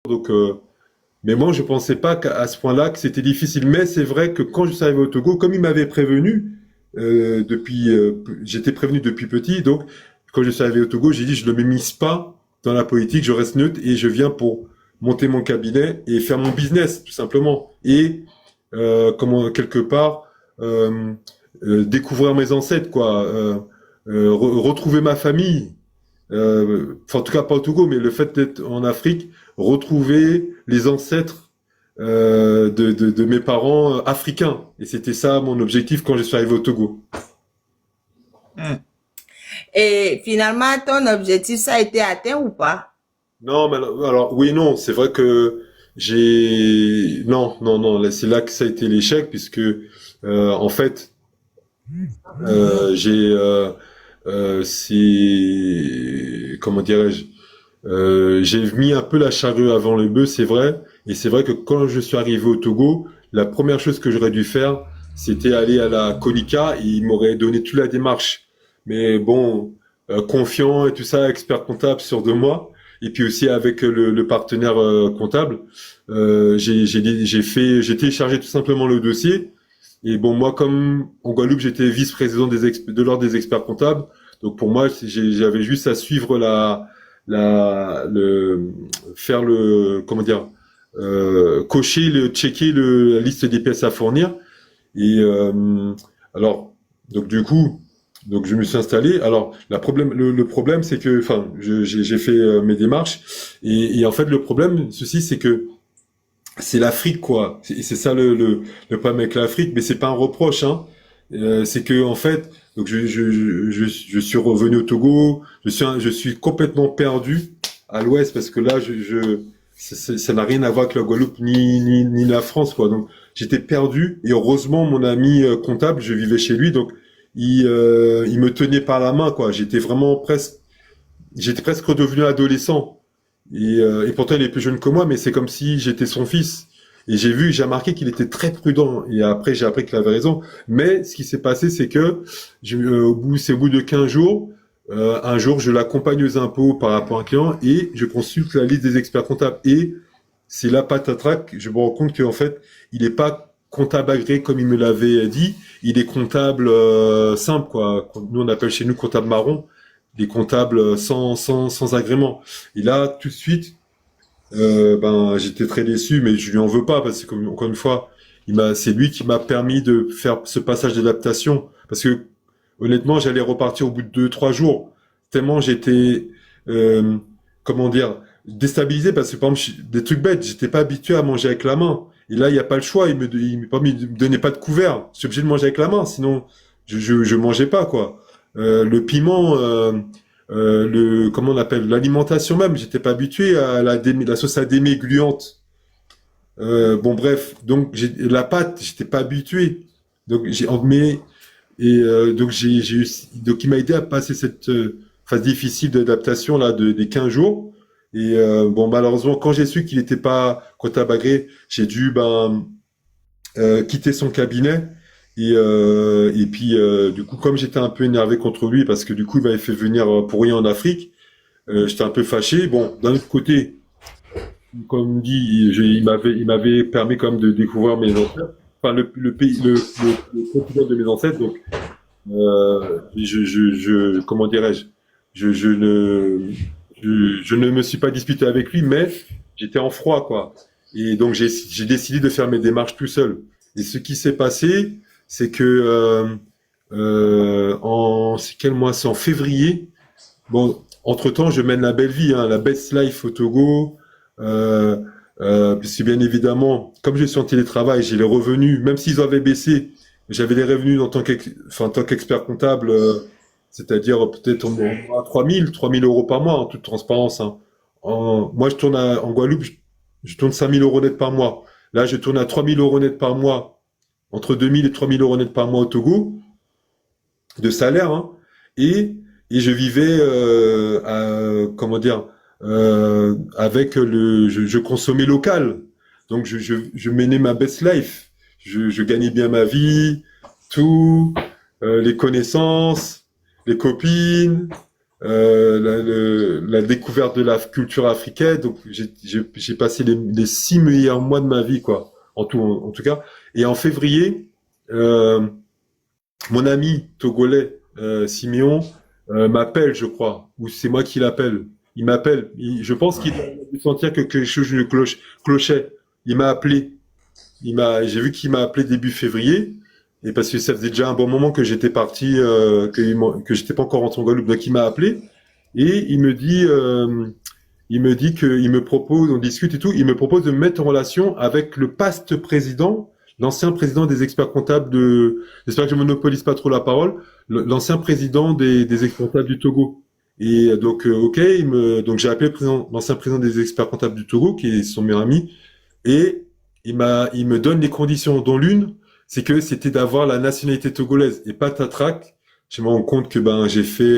Donc, mais moi, je pensais pas qu'à ce point-là que c'était difficile. Mais c'est vrai que quand je suis arrivé au Togo, comme il m'avait prévenu j'étais prévenu depuis petit. Donc, quand je suis arrivé au Togo, j'ai dit je ne m'immisce pas dans la politique, je reste neutre et je viens pour monter mon cabinet et faire mon business tout simplement. Et comment quelque part découvrir mes ancêtres, quoi, retrouver ma famille. Enfin, en tout cas pas au Togo, mais le fait d'être en Afrique, retrouver les ancêtres de mes parents africains. Et c'était ça mon objectif quand je suis arrivé au Togo. Hmm. Et finalement, ton objectif, ça a été atteint ou pas? Non, mais alors oui, non, c'est vrai que non, non, non, c'est là que ça a été l'échec puisque en fait j'ai c'est comment dirais-je j'ai mis un peu la charrue avant le bœuf, c'est vrai. Et c'est vrai que quand je suis arrivé au Togo, la première chose que j'aurais dû faire, c'était aller à la Konika et ils m'auraient donné toute la démarche. Mais bon, confiant et tout ça, expert comptable sur 2 mois, et puis aussi avec le partenaire comptable, j'ai téléchargé tout simplement le dossier. Et bon, moi, comme en Guadeloupe, j'étais vice-président de l'ordre des experts comptables, donc pour moi, j'avais juste à suivre le faire le comment dire checker la liste des pièces à fournir et alors donc du coup donc je me suis installé. Alors le problème c'est que enfin j'ai fait mes démarches et en fait le problème ceci c'est que c'est l'Afrique quoi. C'est ça le problème avec l'Afrique, mais c'est pas un reproche hein. C'est que en fait, donc je suis revenu au Togo, je suis complètement perdu à l'ouest parce que là ça n'a rien à voir avec la Guadeloupe ni la France quoi. Donc j'étais perdu et heureusement mon ami comptable, je vivais chez lui donc il me tenait par la main quoi. J'étais presque redevenu adolescent. Et pourtant, il est plus jeune que moi, mais c'est comme si j'étais son fils. Et j'ai remarqué qu'il était très prudent. Et après, j'ai appris qu'il avait raison. Mais ce qui s'est passé, c'est que c'est au bout de 15 jours, un jour, je l'accompagne aux impôts par rapport à un client et je consulte la liste des experts comptables. Et c'est là, patatrac, je me rends compte qu'en fait, il n'est pas comptable agréé comme il me l'avait dit. Il est comptable simple, quoi. Nous, on appelle chez nous comptable marron, des comptables sans agrément. Et là, tout de suite, ben, j'étais très déçu, mais je lui en veux pas parce que, encore une fois, c'est lui qui m'a permis de faire ce passage d'adaptation. Parce que, honnêtement, j'allais repartir au bout de 2, 3 jours. Tellement j'étais, euh, comment dire, déstabilisé parce que, par exemple, des trucs bêtes, j'étais pas habitué à manger avec la main. Et là, il n'y a pas le choix. Il me donnait pas de couvert. Je suis obligé de manger avec la main, sinon, je mangeais pas, quoi. Le piment, comment on appelle, l'alimentation même, j'étais pas habitué à la sauce à démé gluante. Bon bref, donc la pâte, j'étais pas habitué. Donc donc il m'a aidé à passer cette phase difficile d'adaptation là des 15 jours. Et bon malheureusement quand j'ai su qu'il n'était pas comptable agréé, j'ai dû quitter son cabinet. Et puis du coup comme j'étais un peu énervé contre lui parce que du coup il m'avait fait venir pour rien en Afrique, j'étais un peu fâché. Bon d'un autre côté comme dit, il m'avait permis quand même de découvrir mes ancêtres, enfin le pays, le continent de mes ancêtres. Donc, comment dirais-je, je ne me suis pas disputé avec lui, mais j'étais en froid, quoi. Et donc j'ai décidé de faire mes démarches tout seul. Et ce qui s'est passé, c'est que c'est quel mois? C'est en février. Bon, entre-temps, je mène la belle vie, hein, la best life au Togo. Euh, Puisque bien évidemment, comme je suis en télétravail, j'ai les revenus, même s'ils avaient baissé, j'avais les revenus en tant qu'expert comptable, c'est-à-dire peut-être à 3 000 euros par mois, en toute transparence. Hein. Moi, en Guadeloupe, je tourne 5 000 euros net par mois. Là, je tourne à 3 000 euros net par mois, entre 2 000 et 3 000 euros net par mois au Togo, de salaire. Hein. Et, et je vivais, comment dire, avec je consommais local. Donc je menais ma best life. Je gagnais bien ma vie, tout, les connaissances, les copines, la découverte de la culture africaine. Donc j'ai passé les 6 meilleurs mois de ma vie, quoi, en tout cas. Et en février, euh, mon ami togolais Siméon m'appelle, je crois, ou c'est moi qui l'appelle. Il m'appelle. Je pense qu'il a dû sentir que quelque chose ne clochait. Il m'a appelé. J'ai vu qu'il m'a appelé début février. Et parce que ça faisait déjà un bon moment que j'étais parti, que j'étais pas encore rentré en Guadeloupe. Donc il m'a appelé et il me dit qu'il me propose, on discute et tout, il me propose de me mettre en relation avec le past président, l'ancien président des experts comptables j'espère que je monopolise pas trop la parole, l'ancien président des experts comptables du Togo. Et donc, ok, donc j'ai appelé l'ancien président des experts comptables du Togo, qui est son meilleur ami, et il me donne les conditions, dont l'une, c'est que c'était d'avoir la nationalité togolaise et pas tatrac. Je me rends compte que ben j'ai fait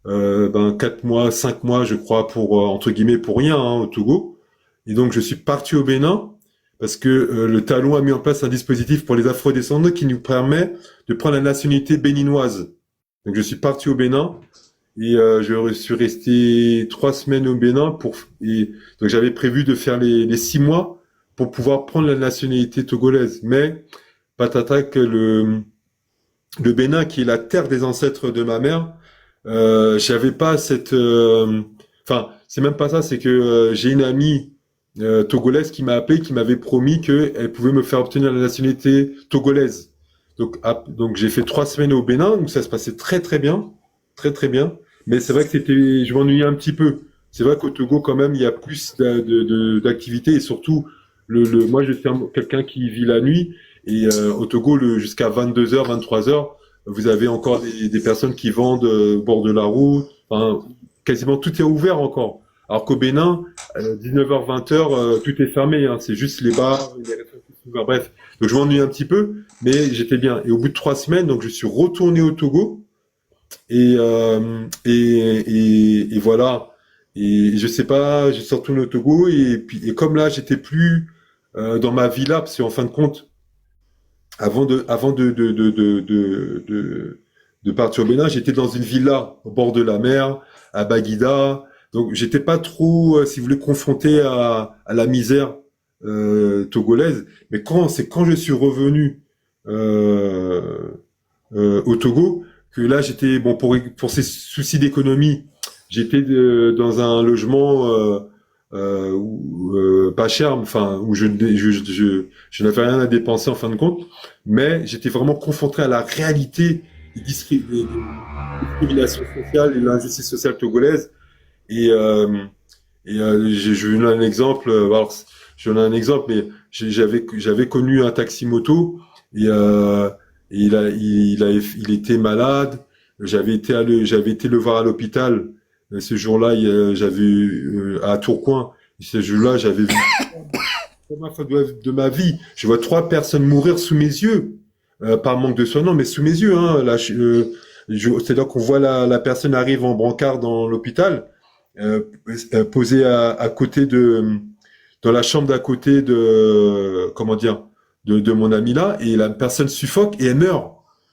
4 mois, 5 mois, je crois, pour entre guillemets pour rien au Togo. Et donc je suis parti au Bénin parce que le Talon a mis en place un dispositif pour les Afro-descendants qui nous permet de prendre la nationalité béninoise. Donc je suis parti au Bénin et je suis resté 3 semaines au Bénin et donc j'avais prévu de faire les 6 mois pour pouvoir prendre la nationalité togolaise. Mais patata que le Bénin, qui est la terre des ancêtres de ma mère, j'avais pas cette. Enfin, c'est même pas ça. C'est que j'ai une amie togolaise qui m'a appelé, qui m'avait promis qu'elle pouvait me faire obtenir la nationalité togolaise. Donc j'ai fait 3 semaines au Bénin, donc ça se passait très très bien, très très bien. Mais c'est vrai que je m'ennuyais un petit peu. C'est vrai qu'au Togo quand même, il y a plus d'activités et surtout moi je suis quelqu'un qui vit la nuit et au Togo jusqu'à 22h, 23h, vous avez encore des personnes qui vendent au bord de la route. Enfin, quasiment tout est ouvert encore. Alors qu'au Bénin, 19h, 20h, tout est fermé. Hein. C'est juste les bars, les restaurants qui sont ouverts. Bref, donc je m'ennuie un petit peu, mais j'étais bien. Et au bout de 3 semaines, donc je suis retourné au Togo et voilà. Et je sais pas, je suis retourné au Togo et comme là, j'étais plus dans ma villa, parce qu'en fin de compte, avant de partir au Bénin, j'étais dans une villa au bord de la mer, à Baguida. Donc, j'étais pas trop, si vous voulez, confronté à la misère togolaise. Mais c'est quand je suis revenu euh, au Togo que là, j'étais bon pour ces soucis d'économie. J'étais dans un logement pas cher, enfin où je n'avais rien à dépenser en fin de compte, mais j'étais vraiment confronté à la réalité des discriminations sociales et de l'injustice sociale togolaise. Et, je vais donner un exemple. Je donne un exemple, mais j'avais connu un taxi-moto et il était malade. J'avais été le voir à l'hôpital. Ce jour-là, à Tourcoing. Ce jour-là, j'avais vu la première fois de ma vie. Je vois 3 personnes mourir sous mes yeux, par manque de soins, non, mais sous mes yeux. Hein, là, c'est-à-dire qu'on voit la personne arrive en brancard dans l'hôpital, posée à côté dans la chambre d'à côté comment dire, de mon ami là, et la personne suffoque et elle meurt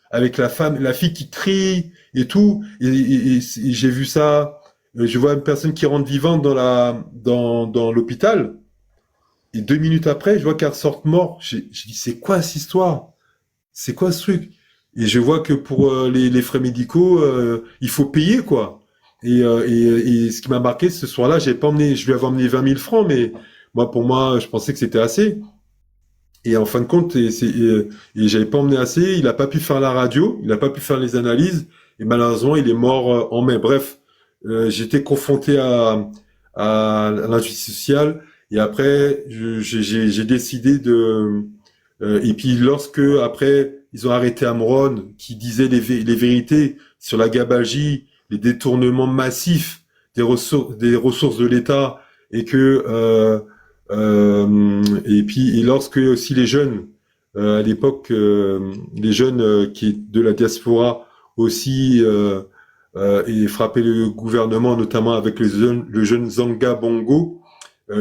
avec la fille qui crie et tout. Et j'ai vu ça. Je vois une personne qui rentre vivante dans l'hôpital. Et 2 minutes après, je vois qu'elle ressort morte. J'ai dit, c'est quoi cette histoire? C'est quoi ce truc? Et je vois que pour les frais médicaux, il faut payer, quoi. Et ce qui m'a marqué ce soir-là, je lui avais emmené 20 000 francs, mais pour moi, je pensais que c'était assez. Et en fin de compte, et j'avais pas emmené assez. Il a pas pu faire la radio, il a pas pu faire les analyses, et malheureusement, il est mort en mai. Bref, j'étais confronté à l'injustice sociale, et après, j'ai décidé et puis lorsque après ils ont arrêté Amron, qui disait les vérités sur la gabegie, les détournements massifs des ressources de l'État, et que et lorsque aussi les jeunes à l'époque, les jeunes qui de la diaspora aussi et frappaient le gouvernement, notamment avec le jeune Zanga Bongo,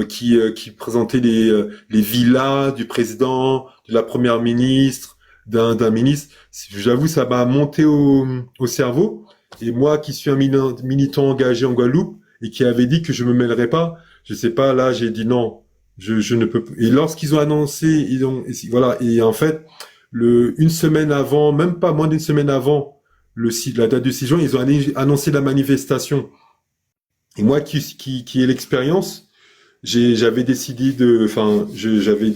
qui présentait les villas du président, de la première ministre, d'un ministre. J'avoue, ça m'a monté au cerveau. et moi qui suis un militant engagé en Guadeloupe et qui avait dit que je me mêlerais pas, je sais pas, là j'ai dit non, je ne peux pas. Et lorsqu'ils ont annoncé, voilà, et en fait, une semaine avant, même pas moins d'une semaine avant la date du 6 juin, ils ont annoncé la manifestation. Et moi qui ai l'expérience, j'avais décidé j'avais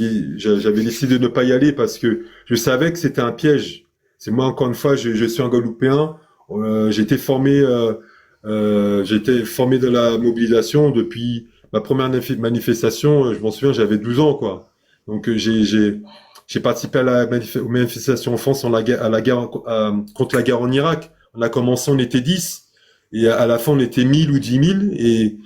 décidé de ne pas y aller parce que je savais que c'était un piège. C'est moi encore une fois, je suis un Guadeloupéen. J'étais formé de la mobilisation depuis ma première manifestation. Je m'en souviens, j'avais 12 ans quoi. Donc j'ai participé à aux manifestations en France à la guerre contre la guerre en Irak. On a commencé, on était 10 et à la fin on était 1000 ou 10 000 et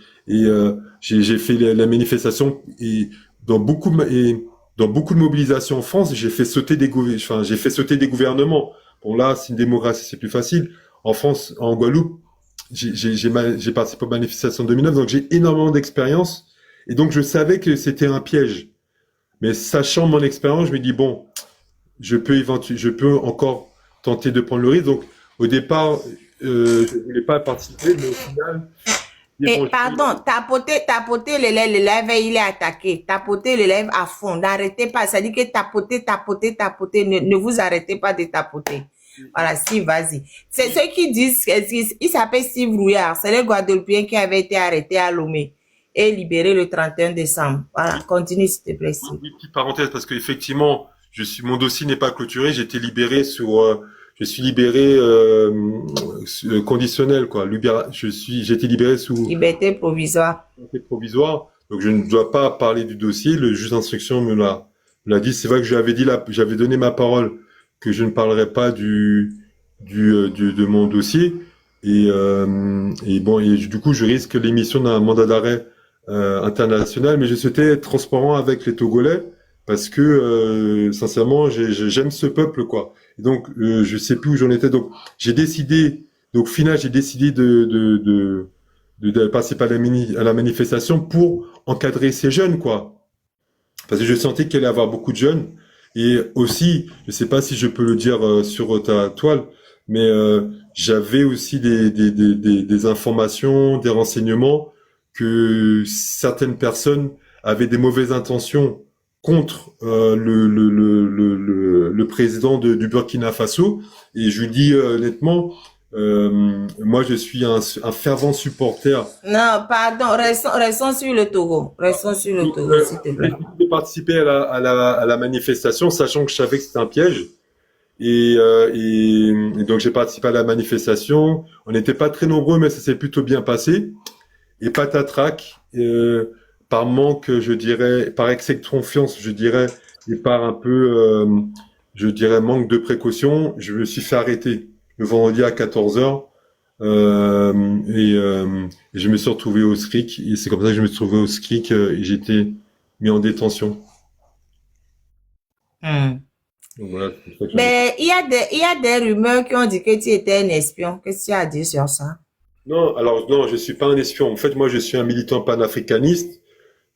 j'ai fait la manifestation et dans beaucoup de mobilisations en France, j'ai fait sauter j'ai fait sauter des gouvernements. Bon là, c'est une démocratie, c'est plus facile. En France, en Guadeloupe, j'ai participé aux manifestations de 2009, donc j'ai énormément d'expérience et donc je savais que c'était un piège. Mais sachant mon expérience, je me dis bon, je peux encore tenter de prendre le risque. Donc au départ, je voulais pas participer, mais au final, Et bon, pardon, tapoter l'élève, il est attaqué. Tapoter l'élève à fond. N'arrêtez pas. Ça dit que tapoter. Ne vous arrêtez pas de tapoter. Voilà, si, vas-y. C'est ceux qui disent, il s'appelle Steve Rouillard. C'est le Guadeloupéen qui avait été arrêté à Lomé et libéré le 31 décembre. Voilà, continue s'il te plaît. oui, petite parenthèse, parce qu'effectivement, mon dossier n'est pas clôturé, j'ai été libéré je suis libéré conditionnel, quoi. J'ai été libéré sous Liberté provisoire. liberté provisoire, donc je ne dois pas parler du dossier. Le juge d'instruction me l'a dit. C'est vrai que j'avais donné ma parole que je ne parlerai pas de mon dossier, et bon, et du coup, je risque l'émission d'un mandat d'arrêt international, mais je souhaitais être transparent avec les Togolais parce que sincèrement, j'aime ce peuple quoi. Et donc, je sais plus où j'en étais. Donc, au final, j'ai décidé de participer à la manifestation pour encadrer ces jeunes quoi, parce que je sentais qu'il allait y avoir beaucoup de jeunes. Et aussi, je sais pas si je peux le dire sur ta toile, mais j'avais aussi des informations, des renseignements que certaines personnes avaient des mauvaises intentions contre le président du Burkina Faso. Et je lui dis honnêtement, moi je suis un fervent supporter. Non, pardon, restons sur le Togo. Restons sur le Donc, Togo, s'il te j'ai plaît. décidé de participer à la manifestation, sachant que je savais que c'était un piège. Et donc j'ai participé à la manifestation. On n'était pas très nombreux, mais ça s'est plutôt bien passé. Et patatrac, par manque, je dirais, par excès de confiance, je dirais, et par un peu, je dirais, manque de précaution, je me suis fait arrêter le vendredi à 14 heures. Et je me suis retrouvé au SCRIC. Et c'est comme ça que je me suis retrouvé au SCRIC et j'étais mis en détention. Hmm. Donc voilà, c'est pour ça que Mais il y a des rumeurs qui ont dit que tu étais un espion. Qu'est-ce que tu as dit sur ça? Non, alors non, je suis pas un espion. En fait, moi, je suis un militant panafricaniste.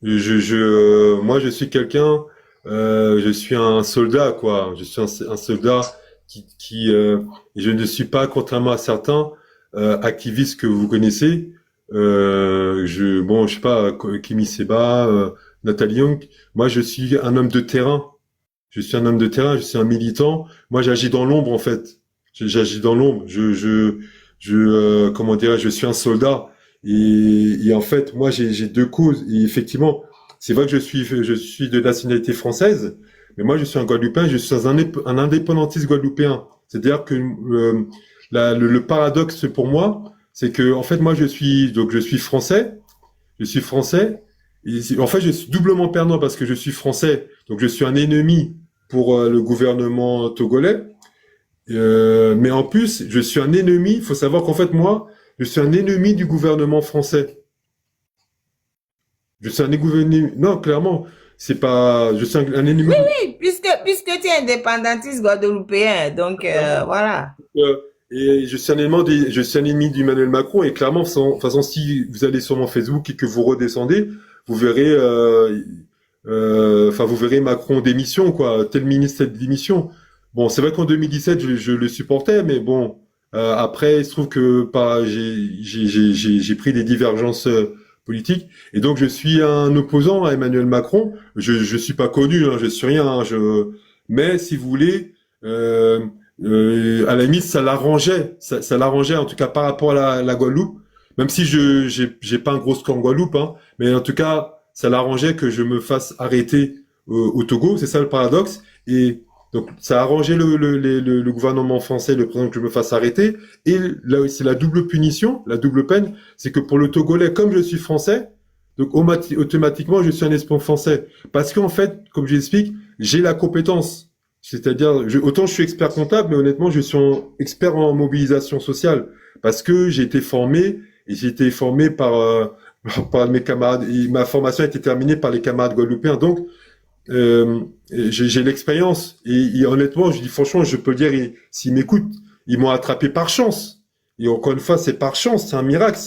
Moi, je suis quelqu'un. Je suis un soldat, quoi. Je suis un soldat et je ne suis pas, contrairement à certains activistes que vous connaissez. Bon, je sais pas, Kimi Seba, Nathalie Young. Moi, je suis un homme de terrain. Je suis un homme de terrain. Je suis un militant. Moi, j'agis dans l'ombre, en fait. J'agis dans l'ombre. Comment dirais-je, je suis un soldat. Et en fait, moi, j'ai deux causes. Et effectivement, c'est vrai que je suis de nationalité française, mais moi, je suis un Guadeloupéen, je suis un indépendantiste guadeloupéen. C'est-à-dire que le paradoxe pour moi, c'est que en fait, moi, je suis français, je suis français. En fait, je suis doublement perdant parce que je suis français, donc je suis un ennemi pour le gouvernement togolais. Mais en plus, je suis un ennemi. Il faut savoir qu'en fait, moi, je suis un ennemi du gouvernement français. Je suis un ennemi. Non, clairement, c'est pas. Je suis un ennemi. Oui, puisque tu es indépendantiste guadeloupéen. Donc, voilà. Euh, et je suis un ennemi d'Emmanuel Macron. Et clairement, de toute façon, si vous allez sur mon Facebook et que vous redescendez, vous verrez. Vous verrez Macron démission, quoi. Tel ministre, telle démission. Bon, c'est vrai qu'en 2017, je le supportais, mais bon, Après, il se trouve que j'ai pris des divergences politiques, et donc je suis un opposant à Emmanuel Macron. Je suis pas connu, hein, je suis rien. Hein, mais si vous voulez, à la limite, ça l'arrangeait en tout cas par rapport à la Guadeloupe. Même si j'ai pas un gros score en Guadeloupe, hein, mais en tout cas, ça l'arrangeait que je me fasse arrêter au Togo. C'est ça le paradoxe. Et donc, ça a arrangé le gouvernement français, le président, que je me fasse arrêter. Et là, c'est la double punition, la double peine. C'est que pour le Togolais, comme je suis français, donc automatiquement, je suis un espion français. Parce qu'en fait, comme je l'explique, j'ai la compétence. C'est-à-dire, autant je suis expert comptable, mais honnêtement, je suis expert en mobilisation sociale. Parce que j'ai été formé, et j'ai été formé par mes camarades. Et ma formation a été terminée par les camarades guadeloupéens. Donc, j'ai l'expérience et honnêtement, je dis franchement, je peux le dire, s'ils m'écoutent, ils m'ont attrapé par chance. Et encore une fois, c'est par chance, c'est un miracle,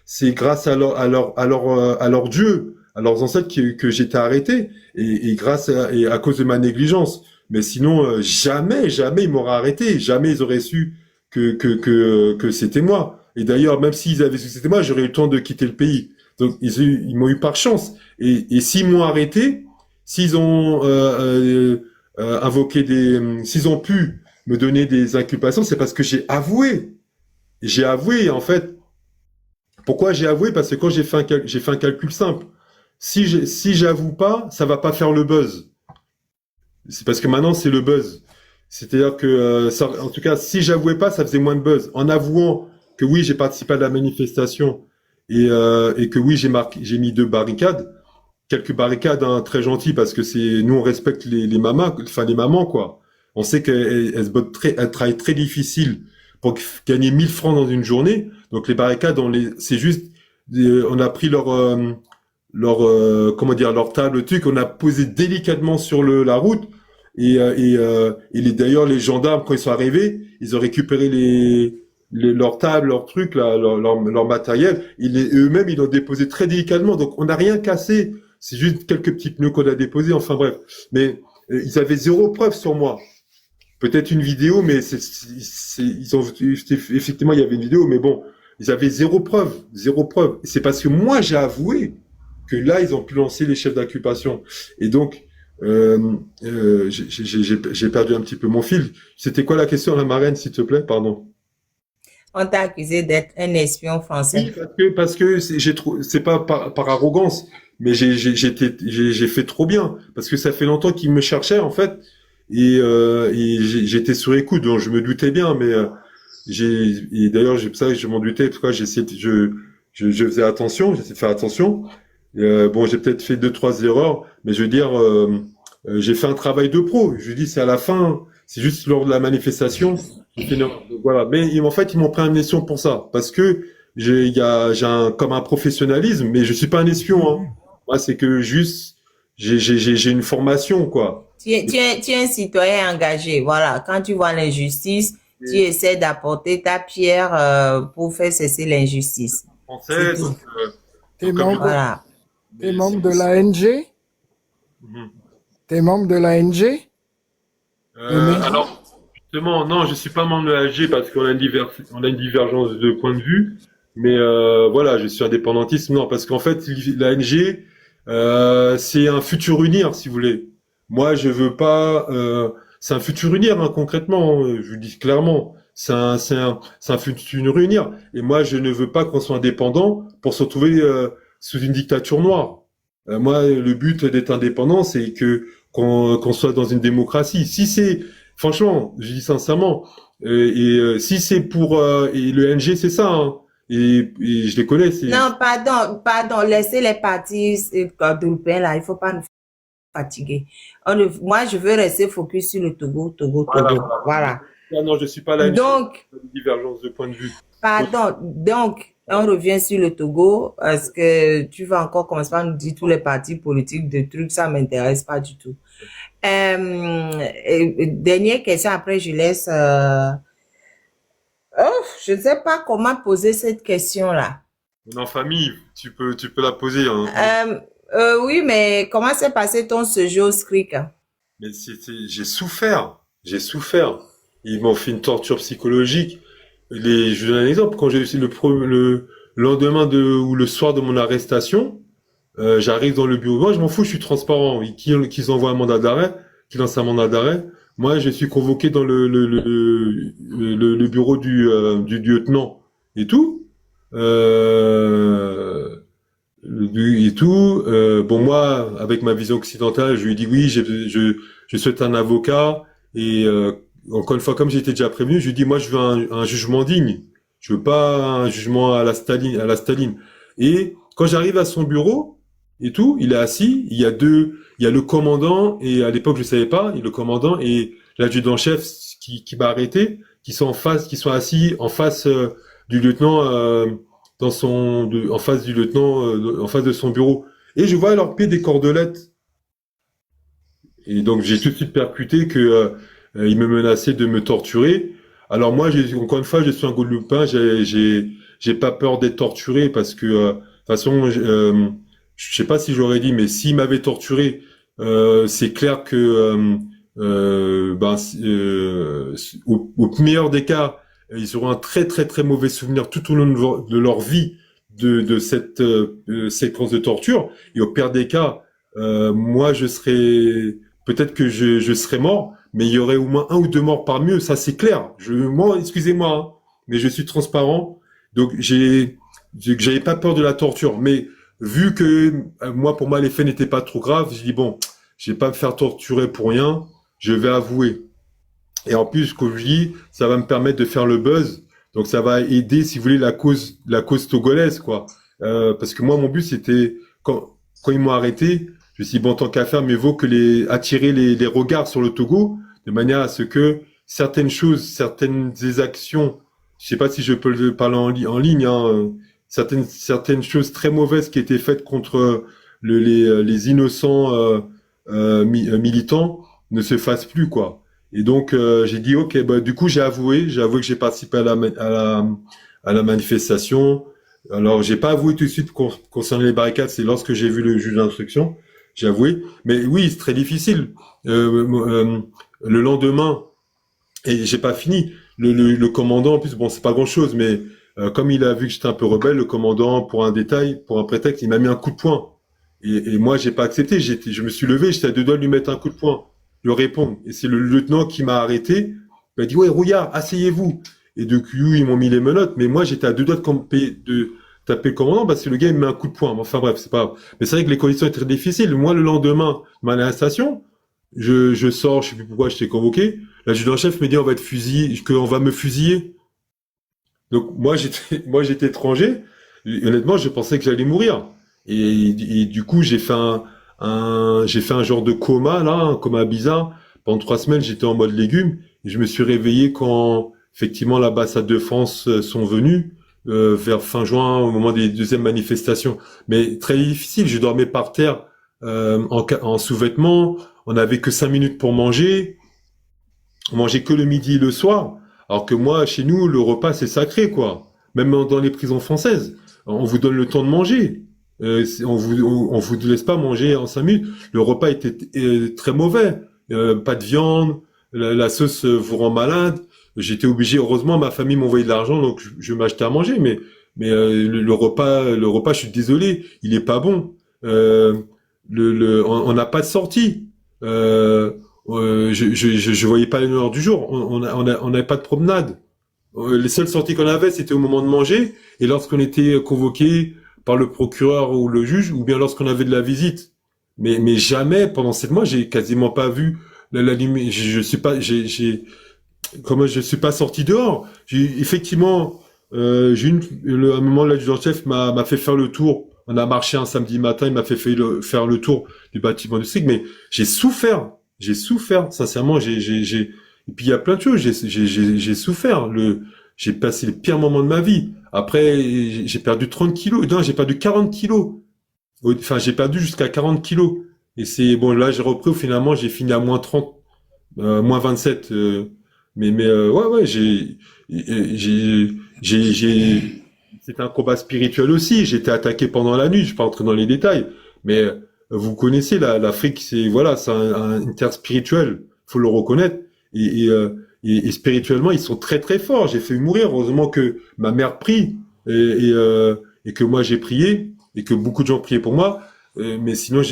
c'est grâce à leur Dieu, à leurs ancêtres que j'étais arrêté et et à cause de ma négligence. Mais sinon, jamais ils m'auraient arrêté, jamais ils auraient su que c'était moi. Et d'ailleurs, même s'ils avaient su que c'était moi, j'aurais eu le temps de quitter le pays. Donc ils m'ont eu par chance. Et s'ils m'ont arrêté, s'ils ont invoqué s'ils ont pu me donner des inculpations, c'est parce que j'ai avoué. J'ai avoué, en fait. Pourquoi j'ai avoué? Parce que quand j'ai fait un calcul simple. Si j'avoue pas, ça va pas faire le buzz. C'est parce que maintenant c'est le buzz. C'est-à-dire que, en tout cas, si j'avouais pas, ça faisait moins de buzz. En avouant que oui, j'ai participé à la manifestation et que oui, j'ai mis 2 barricades, quelques barricades, hein, très gentilles, parce que nous on respecte les mamans, enfin les mamans quoi. On sait qu'elles se battent elles travaillent très difficile pour gagner 1 000 francs dans une journée. Donc les barricades, c'est juste, on a pris comment dire, leur table, le truc, on a posé délicatement sur la route. D'ailleurs, les gendarmes, quand ils sont arrivés, ils ont récupéré leur table, leur truc, là, leur matériel. Eux-mêmes, ils l'ont déposé très délicatement. Donc, on n'a rien cassé. C'est juste quelques petits pneus qu'on a déposés. Enfin, bref. Mais ils avaient zéro preuve sur moi. Peut-être une vidéo, mais effectivement, il y avait une vidéo, mais bon, ils avaient zéro preuve, zéro preuve. Et c'est parce que moi, j'ai avoué que là, ils ont pu lancer les chefs d'inculpation. Et donc, j'ai perdu un petit peu mon fil. C'était quoi la question, la marraine, s'il te plaît? Pardon. On t'a accusé d'être un espion français. Parce que c'est pas par arrogance, mais j'ai fait trop bien. Parce que ça fait longtemps qu'ils me cherchaient, en fait. Et j'étais sur écoute, donc je me doutais bien, mais et d'ailleurs, c'est pour ça que je m'en doutais. Pourquoi je faisais attention, j'essayais de faire attention. Bon, j'ai peut-être fait 2, 3 erreurs, mais je veux dire, j'ai fait un travail de pro. Je dis, c'est à la fin, c'est juste lors de la manifestation. J'ai fait une erreur. Donc, voilà. Mais en fait, ils m'ont pris un espion pour ça, parce que j'ai comme un professionnalisme, mais je suis pas un espion. Hein. Moi, c'est que juste, j'ai une formation, quoi. Tu es un citoyen engagé. Voilà. Quand tu vois l'injustice, tu essaies d'apporter ta pierre pour faire cesser l'injustice. Français, C'est donc, tout. T'es membre, Voilà. t'es membre de l'ANG? Mhm. T'es membre de l'ANG? Alors, justement, non, je suis pas membre de l'AG parce qu'on a on a une divergence de point de vue, mais voilà, je suis indépendantiste, non, parce qu'en fait, l'ANG, c'est un futur unir, si vous voulez. Moi, je veux pas, c'est un futur unir, hein, concrètement, je vous le dis clairement. C'est un futur unir. Et moi, je ne veux pas qu'on soit indépendant pour se retrouver sous une dictature noire. Moi, le but d'être indépendant, c'est qu'on soit dans une démocratie. Si c'est, franchement, je dis sincèrement, si c'est pour et le NG, c'est ça. Hein, et je les connais. Non, pardon, laissez les partis guadeloupéens là, il faut pas nous fatiguer. Moi, je veux rester focus sur le Togo. Voilà. Ah non, je suis pas là. Donc, Une divergence de point de vue. pardon, donc, on revient sur le Togo, parce que tu vas encore commencer par nous dire tous les partis politiques de trucs, ça m'intéresse pas du tout. Dernière question, après je laisse. Je ne sais pas comment poser cette question-là. On est en famille, tu peux la poser. Hein. Oui, mais comment s'est passé ton séjour au SCRIC? Mais j'ai souffert. Ils m'ont fait une torture psychologique. je donne un exemple. Quand j'ai eu le lendemain ou le soir de mon arrestation, j'arrive dans le bureau. Moi, je m'en fous, je suis transparent. Qu'ils envoient un mandat d'arrêt, qu'ils lancent un mandat d'arrêt. Moi, je suis convoqué dans le bureau du lieutenant et tout. Euh, et tout. Bon, moi, avec ma vision occidentale, je lui dis oui, je souhaite un avocat. Et encore une fois, comme j'étais déjà prévenu, je lui dis moi, je veux un jugement digne. Je veux pas un jugement à la Staline, à la Staline. Et quand j'arrive à son bureau et tout, il est assis. Il y a le commandant et à l'époque je savais pas, le commandant et l'adjudant-chef qui m'a arrêté, qui sont assis en face du lieutenant. En face du lieutenant, en face de son bureau. Et je vois à leurs pieds des cordelettes. Et donc j'ai tout de suite percuté que ils me menaçaient de me torturer. Alors moi, encore une fois, je suis un Guadeloupéen, j'ai pas peur d'être torturé parce que de toute façon, je sais pas si j'aurais dit, mais s'ils m'avaient torturé, c'est clair que au meilleur des cas, ils auront un très très très mauvais souvenir tout au long de leur vie de cette séquence de torture. Et au pire des cas, moi je serais peut-être que je serais mort, mais il y aurait au moins un ou deux morts parmi eux, ça c'est clair. Moi, excusez-moi, hein, mais je suis transparent, donc j'avais pas peur de la torture, mais vu que moi pour moi les faits n'étaient pas trop graves, j'ai dit bon, je vais pas me faire torturer pour rien, je vais avouer. Et en plus, comme je dis, ça va me permettre de faire le buzz. Donc ça va aider, si vous voulez, la cause togolaise, quoi. Parce que moi, mon but, c'était quand ils m'ont arrêté, je me suis dit, bon, tant qu'à faire, mieux vaut que attirer les regards sur le Togo, de manière à ce que certaines choses, certaines des actions, je sais pas si je peux le parler en ligne, hein, certaines choses très mauvaises qui étaient faites contre les innocents militants ne se fassent plus, quoi. Et donc j'ai dit ok, bah du coup j'ai avoué que j'ai participé à la manifestation. Alors j'ai pas avoué tout de suite concernant les barricades, c'est lorsque j'ai vu le juge d'instruction, j'ai avoué. Mais oui, c'est très difficile. Le lendemain, et j'ai pas fini. Le commandant, en plus bon c'est pas grand chose, mais comme il a vu que j'étais un peu rebelle, le commandant pour un détail, pour un prétexte, il m'a mis un coup de poing. Et moi j'ai pas accepté. Je me suis levé, j'étais à deux doigts de lui mettre un coup de poing. Le répondre. Et c'est le lieutenant qui m'a arrêté. Il m'a dit, ouais, Rouillard, asseyez-vous. Et de coup, ils m'ont mis les menottes. Mais moi, j'étais à deux doigts de taper le commandant parce que le gars, il me met un coup de poing. Enfin bref, c'est pas grave. Mais c'est vrai que les conditions étaient très difficiles. Moi, le lendemain de ma arrestation, je sors, je sais plus pourquoi j'étais convoqué. L'adjudant-chef me dit, on va être fusillé, qu'on va me fusiller. Donc, moi, j'étais étranger. Et honnêtement, je pensais que j'allais mourir. Et du coup, j'ai fait un genre de coma, là, un coma bizarre. Pendant 3 semaines, j'étais en mode légume. Et je me suis réveillé quand, effectivement, l'ambassade de France sont venus, vers fin juin, au moment des deuxièmes manifestations. Mais très difficile. Je dormais par terre, en sous-vêtements. On n'avait que 5 minutes pour manger. On mangeait que le midi et le soir. Alors que moi, chez nous, le repas, c'est sacré, quoi. Même dans les prisons françaises. On vous donne le temps de manger. On vous laisse pas manger en 5 minutes. Le repas était très mauvais. Pas de viande, la sauce vous rend malade. J'étais obligé, heureusement, ma famille m'envoyait de l'argent, donc je m'achetais à manger. Mais le repas, je suis désolé, il est pas bon. On n'a pas de sortie. Je voyais pas l'heure du jour. On n'avait pas de promenade. Les seules sorties qu'on avait, c'était au moment de manger et lorsqu'on était convoqué par le procureur ou le juge, ou bien lorsqu'on avait de la visite. Mais jamais, pendant 7 mois, j'ai quasiment pas vu la lumière. Je suis pas sorti dehors. Effectivement, à un moment, l'adjudant-chef m'a fait faire le tour. On a marché un samedi matin, il m'a fait faire le tour du bâtiment du SIG, mais j'ai souffert. Sincèrement, et puis il y a plein de choses, j'ai souffert. J'ai passé les pires moments de ma vie. Après, j'ai perdu 30 kilos. Non, j'ai perdu 40 kilos. Enfin, j'ai perdu jusqu'à 40 kilos. Et c'est bon, là, j'ai repris. Finalement, j'ai fini à moins 30, moins 27. Ouais, c'était un combat spirituel aussi. J'étais attaqué pendant la nuit. Je vais pas entrer dans les détails, mais vous connaissez l'Afrique, c'est voilà, c'est une terre spirituelle. Faut le reconnaître. et spirituellement, ils sont très très forts. J'ai fait mourir. Heureusement que ma mère prie et que moi j'ai prié et que beaucoup de gens priaient pour moi. Mais sinon,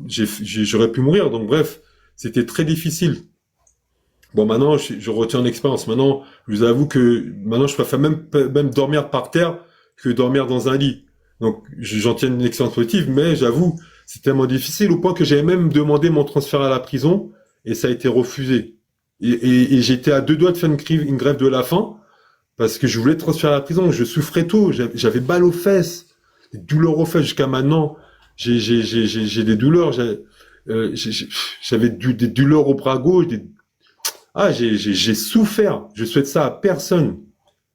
j'aurais pu mourir. Donc bref, c'était très difficile. Bon, maintenant, je retiens l'expérience. Maintenant, je vous avoue que maintenant, je préfère même dormir par terre que dormir dans un lit. Donc, j'en tiens une expérience positive, mais j'avoue, c'est tellement difficile au point que j'avais même demandé mon transfert à la prison et ça a été refusé. Et j'étais à 2 doigts de faire une grève de la faim parce que je voulais transférer à la prison. Je souffrais tôt. J'avais mal aux fesses, des douleurs aux fesses jusqu'à maintenant. J'ai des douleurs. J'avais des douleurs au bras gauche, j'ai souffert. Je souhaite ça à personne.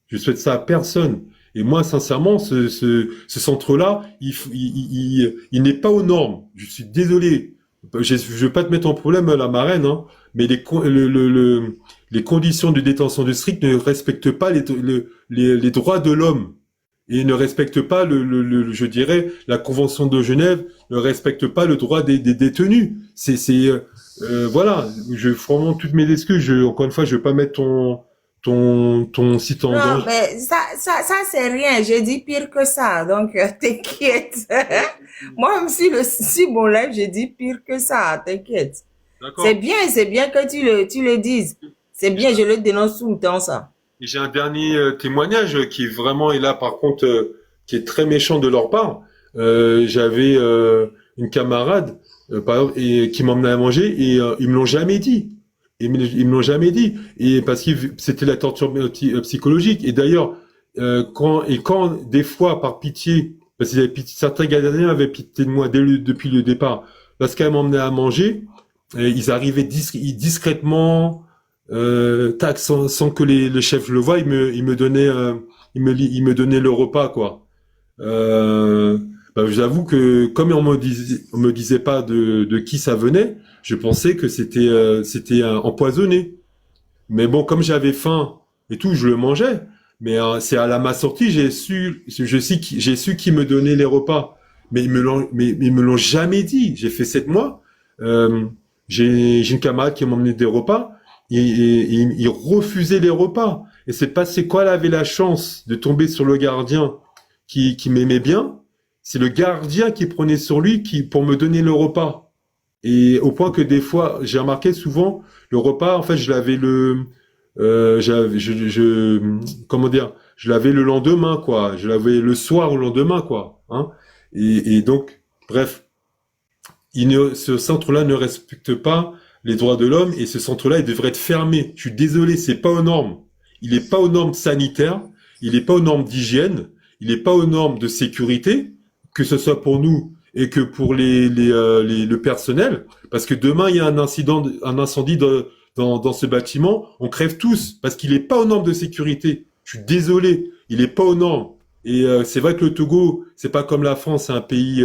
Je souhaite ça à personne. Et moi, sincèrement, ce centre-là, il n'est pas aux normes. Je suis désolé. Je veux pas te mettre en problème, la marraine, hein, mais les conditions de détention de strict ne respectent pas les droits de l'homme et ne respectent pas je dirais, la Convention de Genève, ne respecte pas le droit des détenus. Voilà, vraiment toutes mes excuses. Encore une fois, je veux pas mettre ton site en Non, danger. mais ça c'est rien. J'ai dit pire que ça. Donc, t'inquiète. Moi, même si mon live, j'ai dit pire que ça. T'inquiète. D'accord. C'est bien que tu le dises. C'est bien, je le dénonce tout le temps, ça. Et j'ai un dernier témoignage qui est vraiment, et là par contre, qui est très méchant de leur part. J'avais une camarade, par exemple, et qui m'emmenait à manger, et ils me l'ont jamais dit. Ils me l'ont jamais dit. Et parce que c'était la torture psychologique. Et d'ailleurs, quand des fois, par pitié, parce qu'il y avait pitié, certains gardiens avaient pitié de moi depuis le départ, parce qu'elle m'emmenait à manger, ils arrivaient discrètement, tac, sans que le chef le voie, il me donnait, il me donnait le repas, quoi. J'avoue que comme on me disait pas de qui ça venait, je pensais que c'était empoisonné. Mais bon, comme j'avais faim et tout, je le mangeais. Mais c'est à ma sortie, j'ai su qui me donnait les repas. Mais ils me l'ont jamais dit. J'ai fait 7 mois. J'ai une camarade qui m'a emmené des repas. Il refusait les repas. Et c'est quoi, elle avait la chance de tomber sur le gardien qui m'aimait bien. C'est le gardien qui prenait sur lui pour me donner le repas. Et au point que des fois, j'ai remarqué souvent, le repas, en fait, je l'avais comment dire, je l'avais le lendemain, quoi. Je l'avais le soir ou le lendemain, quoi. Hein. Et donc, bref, ce centre-là ne respecte pas les droits de l'homme et ce centre-là, il devrait être fermé. Je suis désolé, c'est pas aux normes. Il est pas aux normes sanitaires, il est pas aux normes d'hygiène, il est pas aux normes de sécurité, que ce soit pour nous et que pour le personnel, parce que demain il y a un incendie dans ce bâtiment, on crève tous parce qu'il est pas aux normes de sécurité. Je suis désolé, il est pas aux normes. Et c'est vrai que le Togo, c'est pas comme la France, c'est un pays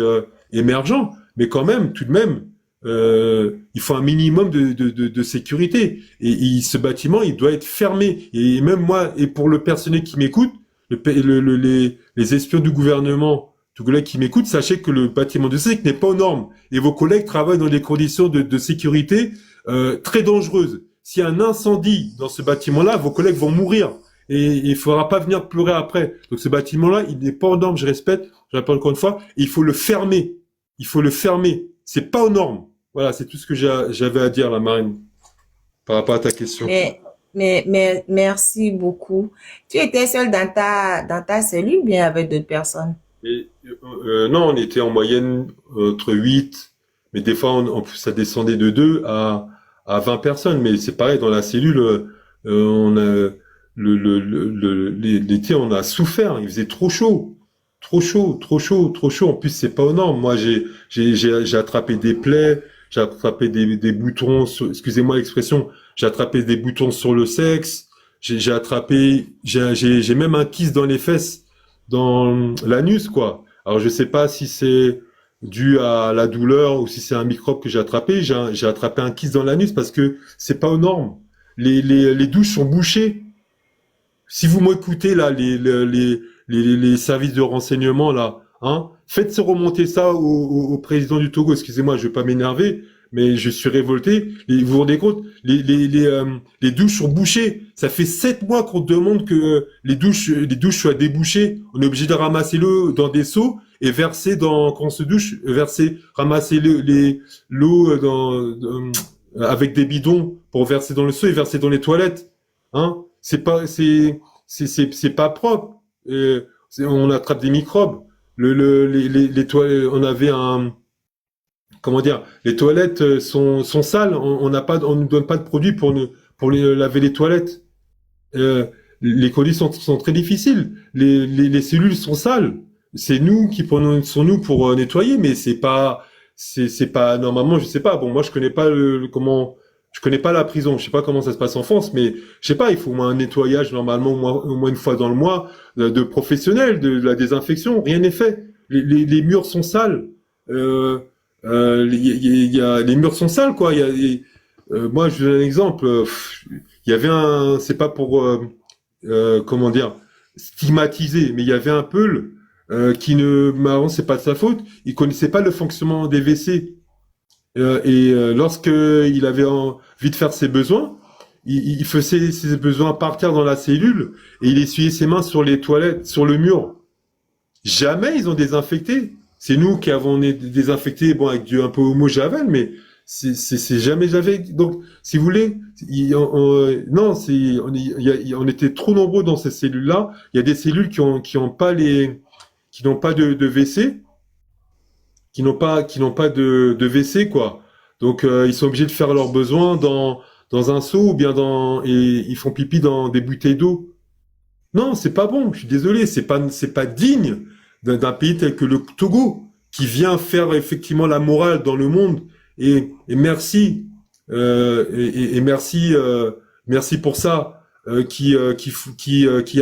émergent, mais quand même, tout de même, il faut un minimum de sécurité. Et ce bâtiment, il doit être fermé. Et même moi, et pour le personnel qui m'écoute, les espions du gouvernement togolais qui m'écoutent, sachez que le bâtiment de sécurité n'est pas aux normes. Et vos collègues travaillent dans des conditions de sécurité très dangereuses. S'il y a un incendie dans ce bâtiment-là, vos collègues vont mourir. Et il faudra pas venir pleurer après. Donc ce bâtiment-là, il n'est pas aux normes, je répète encore une fois, il faut le fermer. Il faut le fermer. C'est pas aux normes. Voilà, c'est tout ce que j'avais à dire, la Marine, par rapport à ta question. Mais merci beaucoup. Tu étais seul dans ta cellule, bien avec d'autres personnes? Non, on était en moyenne entre 8, mais des fois ça descendait de 2 à 20 personnes. Mais c'est pareil, dans la cellule, on a l'été, on a souffert. Il faisait trop chaud. Trop chaud, trop chaud, trop chaud. En plus, c'est pas aux normes. Moi, j'ai attrapé des plaies, j'ai attrapé des boutons, excusez-moi l'expression, j'ai attrapé des boutons sur le sexe, j'ai même un kiss dans les fesses, dans l'anus, quoi. Alors, je sais pas si c'est dû à la douleur ou si c'est un microbe que j'ai attrapé. J'ai attrapé un kiss dans l'anus parce que c'est pas aux normes. Les douches sont bouchées. Si vous m'écoutez, là, les services de renseignement, là, hein, faites remonter ça au président du Togo. Excusez-moi, je vais pas m'énerver, mais je suis révolté. Vous vous rendez compte, les douches sont bouchées. Ça fait 7 mois qu'on demande que les douches soient débouchées. On est obligé de ramasser l'eau dans des seaux et verser quand on se douche, ramasser l'eau avec des bidons pour verser dans le seau et verser dans les toilettes. Hein? C'est pas propre. On attrape des microbes. Les toilettes, on avait comment dire, les toilettes sont sales. On ne donne pas de produit pour laver les toilettes. Les conditions sont très difficiles. Les cellules sont sales. C'est nous qui prenons nous pour nettoyer, mais c'est pas normalement, je sais pas. Bon, moi je connais pas je connais pas la prison. Je sais pas comment ça se passe en France, mais je sais pas. Il faut au moins un nettoyage normalement au moins une fois dans le mois de professionnels, de la désinfection. Rien n'est fait. Les murs sont sales. Les murs sont sales, quoi. Moi, je vous donne un exemple. Il y avait c'est pas pour comment dire, stigmatiser, mais il y avait un Peul marrant, c'est pas de sa faute. Il connaissait pas le fonctionnement des WC. Lorsque il avait envie de faire ses besoins, il faisait ses besoins par terre dans la cellule et il essuyait ses mains sur les toilettes, sur le mur. Jamais ils ont désinfecté. C'est nous qui avons désinfecté, bon, avec un peu Homo Javel, mais c'est jamais Javel. Donc, si vous voulez, on était trop nombreux dans ces cellules-là. Il y a des cellules qui n'ont pas de WC, qui n'ont pas de WC, quoi. Donc, ils sont obligés de faire leurs besoins dans un seau ou bien et ils font pipi dans des bouteilles d'eau. Non, c'est pas bon. Je suis désolé, c'est pas digne d'un pays tel que le Togo, qui vient faire effectivement la morale dans le monde. Et merci, merci pour ça, qui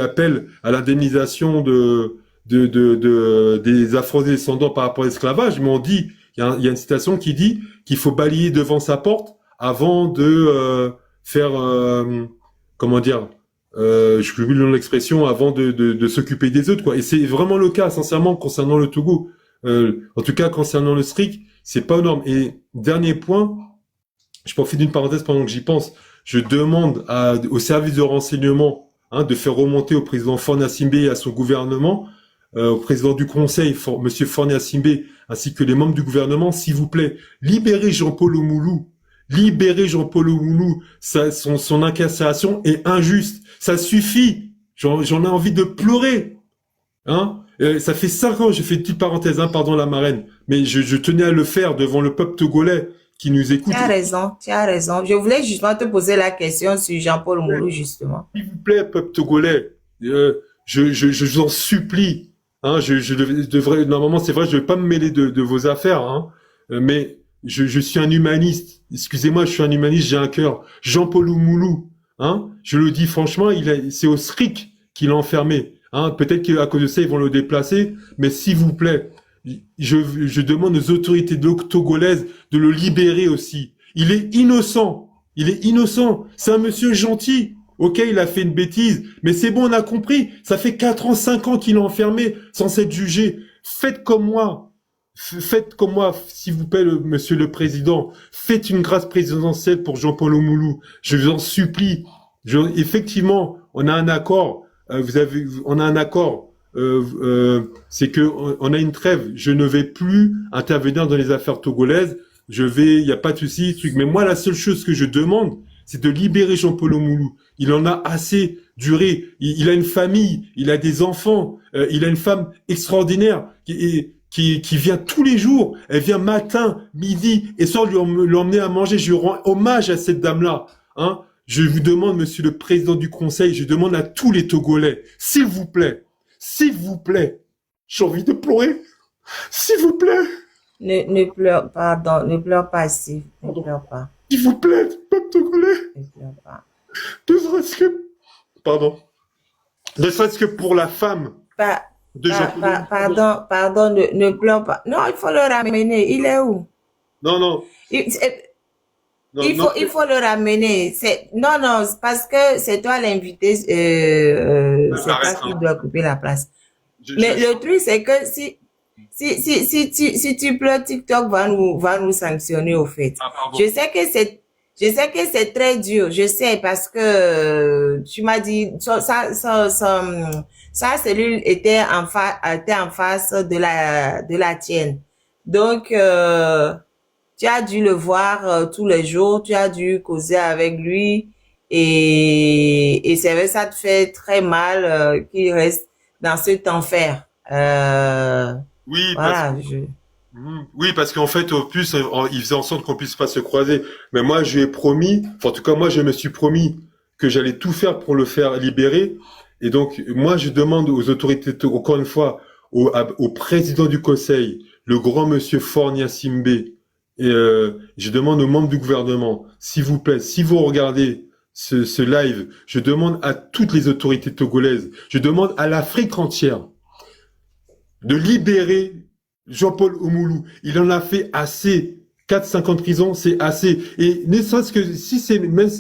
appelle à l'indemnisation des afro-descendants par rapport à l'esclavage. Mais il y a une citation qui dit qu'il faut balayer devant sa porte avant de faire, comment dire, je oublie l'expression, avant de s'occuper des autres, quoi. Et c'est vraiment le cas, sincèrement, concernant le Togo. En tout cas, concernant le SRIC, c'est pas aux normes. Et dernier point, je profite d'une parenthèse pendant que j'y pense. Je demande au service de renseignement de faire remonter au président Faure-Gnassingbé et à son gouvernement, au président du Conseil, Monsieur Faure-Gnassingbé, ainsi que les membres du gouvernement, s'il vous plaît, libérez Jean-Paul Oumoulou. Libérez Jean-Paul Oumoulou. Son incarcération est injuste. Ça suffit. J'en ai envie de pleurer. Hein? Ça fait 5 ans, j'ai fait une petite parenthèse, pardon la marraine, mais je tenais à le faire devant le peuple togolais qui nous écoute. Tu as raison. Je voulais justement te poser la question sur Jean-Paul Oumoulou, justement. S'il vous plaît, peuple togolais, je vous en supplie. Je devrais, normalement, c'est vrai, je vais pas me mêler de vos affaires, mais je suis un humaniste. Excusez-moi, je suis un humaniste, j'ai un cœur. Jean-Paul Oumoulou, je le dis franchement, c'est au SRIC qu'il a enfermé. Peut-être qu'à cause de ça, ils vont le déplacer, mais s'il vous plaît, je demande aux autorités togolaises de le libérer aussi. Il est innocent. C'est un monsieur gentil. Ok, il a fait une bêtise, mais c'est bon, on a compris. Ça fait 4 ans, 5 ans qu'il est enfermé sans être jugé. Faites comme moi, s'il vous plaît, monsieur le président. Faites une grâce présidentielle pour Jean-Paul Oumoulou. Je vous en supplie. Effectivement, on a un accord. On a un accord. C'est que on a une trêve. Je ne vais plus intervenir dans les affaires togolaises. Il y a pas de souci, truc. Mais moi, la seule chose que je demande, c'est de libérer Jean-Paul Oumoulou. Il en a assez duré. Il a une famille, il a des enfants, il a une femme extraordinaire qui vient tous les jours. Elle vient matin, midi et soir lui emmener à manger. Je rends hommage à cette dame-là. Je vous demande, monsieur le président du conseil, je demande à tous les Togolais, s'il vous plaît, j'ai envie de pleurer, s'il vous plaît. Ne pleure pas, ne pleure pas, Steve, ne pleure pas. S'il vous plaît, peuple togolais. Ne pleure pas. Ne serait-ce que pour la femme de Jean-Paul. Pardon, ne pleure pas. Non, il faut le ramener. Il est où? Non. Il faut le ramener. Non, parce que c'est toi l'invité. C'est toi qui dois occuper la place. Mais le truc, c'est que Si tu pleures, TikTok va nous sanctionner au fait. Ah, pardon. Je sais que c'est très dur. Je sais parce que tu m'as dit sa cellule était en face de la tienne. Donc tu as dû le voir tous les jours. Tu as dû causer avec lui et c'est vrai, ça te fait très mal qu'il reste dans cet enfer. Oui, parce Voilà. Oui, parce qu'en fait, au plus, il faisait en sorte qu'on puisse pas se croiser. Mais moi, je lui ai promis, enfin, en tout cas, moi, je me suis promis que j'allais tout faire pour le faire libérer. Et donc, moi, je demande aux autorités, encore une fois, au président du conseil, le grand monsieur Fornia Simbe, et je demande aux membres du gouvernement, s'il vous plaît, si vous regardez ce live, je demande à toutes les autorités togolaises, je demande à l'Afrique entière de libérer Jean-Paul Oumoulou. Il en a fait assez. 4-5 ans de prison, c'est assez. Et ne serait-ce que si c'est même